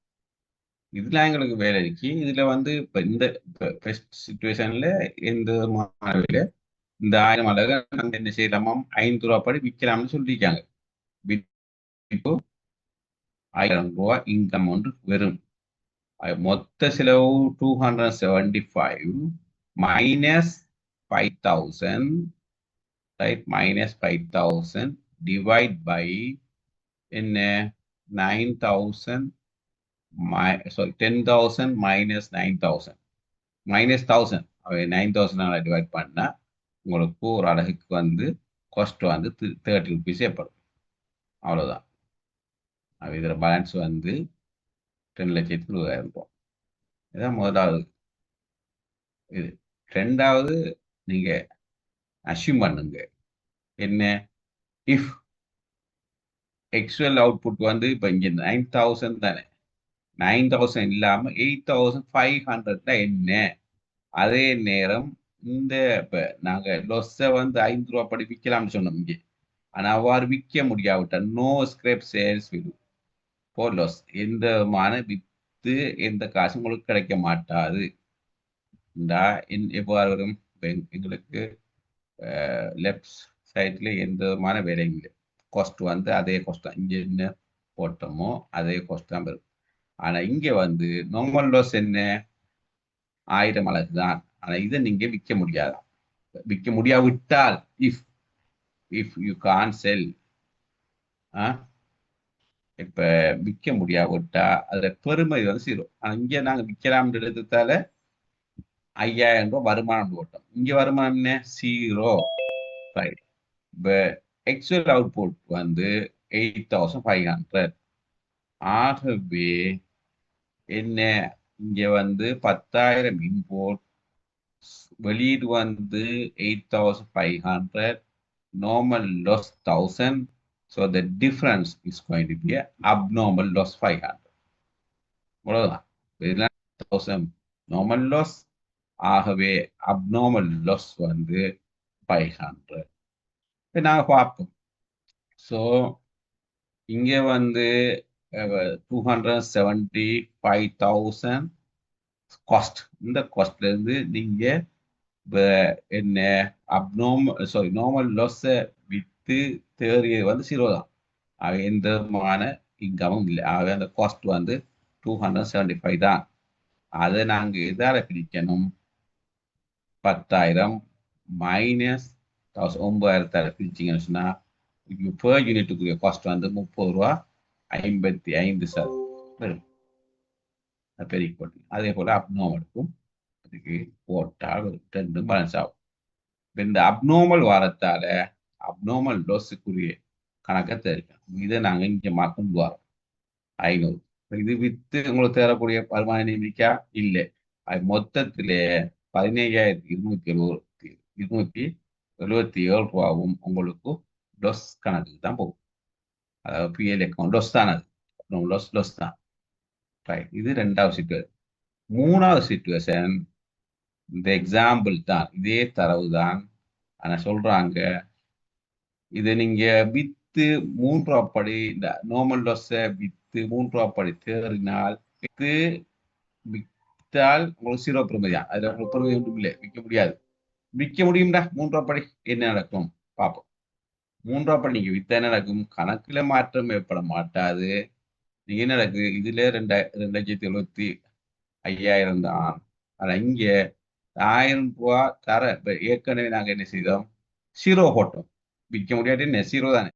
இதில் எங்களுக்கு வேலை இருக்கு. இதில் வந்து இப்போ இந்த பெஸ்ட் சுச்சுவேஷனில் எந்த விதமான இந்த 1000 அலகு நாங்கள் என்ன செய்யலாமா 5 ரூபா படி விற்கலாம்னு சொல்லியிருக்காங்க. இப்போ 1000 ரூபா இன்கம் ஒன்று வெறும். மொத்த செலவு 275 minus 5,000, right? Minus 5,000 divide by என்ன 9,000, சாரி 10,000 மைனஸ் 9,000 மைனஸ் 1,000. அவை 9,000 டிவைட் பண்ணா உங்களுக்கு ஒரு அலகுக்கு வந்து காஸ்ட் வந்து 30 rupees ஏற்படும். அவ்வளோதான். இதில் பேலன்ஸ் வந்து 2,20,000 ரூபாய். இதுதான் முதலாவது. இது ரெண்டாவது, நீங்க அஸ்யூம் பண்ணுங்க என்ன, இஃப் ஆக்சுவல் அவுட்புட் வந்து இப்போ இங்கே 9,000 தானே, 9,000 இல்லாமல் 8,500 என்ன. அதே நேரம் இந்த இப்போ நாங்கள் லொஸ்ஸை வந்து 5 ரூபா படி விற்கலாம்னு சொன்னோம் இங்கே. ஆனால் அவ்வாறு விற்க முடியாவிட்டால் நோ ஸ்கிரேப் சேல்ஸ் விடும் போர் லாஸ். எந்த விதமான வித்து எந்த காசும் உங்களுக்கு கிடைக்க மாட்டாது. எவ்வாறு வரும்? எங்களுக்கு லெஃப்ட் சைட்ல எந்த விதமான வேலையும் இல்லை. காஸ்ட் வந்து அதே காஸ்ட் தான். இங்கே என்ன போட்டோமோ அதே காஸ்ட் தான் வரும். ஆனால் இங்கே வந்து நார்மல் லாஸ் என்ன 1000 அலகு தான். ஆனால் இதை நீங்க விற்க முடியாதான். விற்க முடியாவிட்டால் இஃப் யூ கான் செல், இப்ப விற்க முடியாவிட்டா அதுல பெருமை வந்து 0. ஆனா இங்க நாங்க விற்கலாம்னு எடுத்ததால 5,000 ரூபாய் வருமானம் போட்டோம். இங்க வருமானம் என்ன 0. இப்ப ஆக்சுவல் அவுட்புட் வந்து 8,500. ஆகவே என்ன, இங்க வந்து 10,000 இன்போர்ட், வெளியீடு வந்து 8,500, normal loss 1,000. So the difference is going to be an abnormal loss 500. அவ்வளவுதான். 1,000 normal loss, ஆகவே abnormal loss வந்து 500. நாங்க பார்ப்போம். ஸோ இங்க வந்து 275,000 காஸ்ட். இந்த காஸ்ட்ல இருந்து நீங்க என்ன நார்மல் லாஸ் வித்து தேறியது வந்து 0 தான். எந்த விதமான இன்கமும் இல்லை. ஆகவே அந்த காஸ்ட் வந்து 275 தான். அதை நாங்கள் எதால பிரிக்கணும்? 10,000 மைனஸ் 9,000 பிரிச்சிங்கன்னு சொன்னால் பெர் யூனிட்டுக்குரிய காஸ்ட் வந்து 30 ரூபா 55 வரும். பெரிய போட்டு அதே போல் அப்நார்மலுக்கும் அதுக்கு போட்டால் ரெண்டும் பேலன்ஸ் ஆகும். இந்த அப்நார்மல் வாரத்தால் அப்நார்மல் லோஸுக்குரிய கணக்கை தெரியும். இதை நாங்கள் இங்கே கொண்டு வரோம் 500. இது வித்து உங்களுக்கு தேரக்கூடிய வருமான நியமிக்கா இல்லை. அது மொத்தத்திலே 15,277 ரூபாவும் உங்களுக்கு லொஸ் கணக்குக்கு தான் போகும். அதாவது பிஎல் அக்கௌண்ட் லொஸ் தான். அது லொஸ் தான். ரைட். இது 2வது சிச்சுவேஷன். 3வது சிச்சுவேஷன் இந்த எக்ஸாம்பிள் தான், இதே தரவு தான். ஆனால் சொல்றாங்க இதை நீங்க வித்து 3 ரூபா படி இந்த நார்மல் லொஸ்ஸை வித்து 3 ரூபா படி தேறினால் வித்தால் உங்களுக்கு 0 பெறுமதியா? அதுல உங்களுக்கு பெறுமதி ஒன்றும் இல்லை, விற்க முடியாது. விற்க முடியும்டா 3 ரூபா படி என்ன நடக்கும் பார்ப்போம். 3 ரூபா படி நீங்க வித்தா என்ன நடக்கும்? கணக்குல மாற்றம் ஏற்பட மாட்டாது. நீங்க என்ன நடக்குது? இதுல 2,75,000 தான். ஆனா இங்க 1000 ரூபா தர ஏற்கனவே நாங்க என்ன செய்தோம்? 0 போட்டோம். விற்க முடியாட்டி என்ன 0 தானே.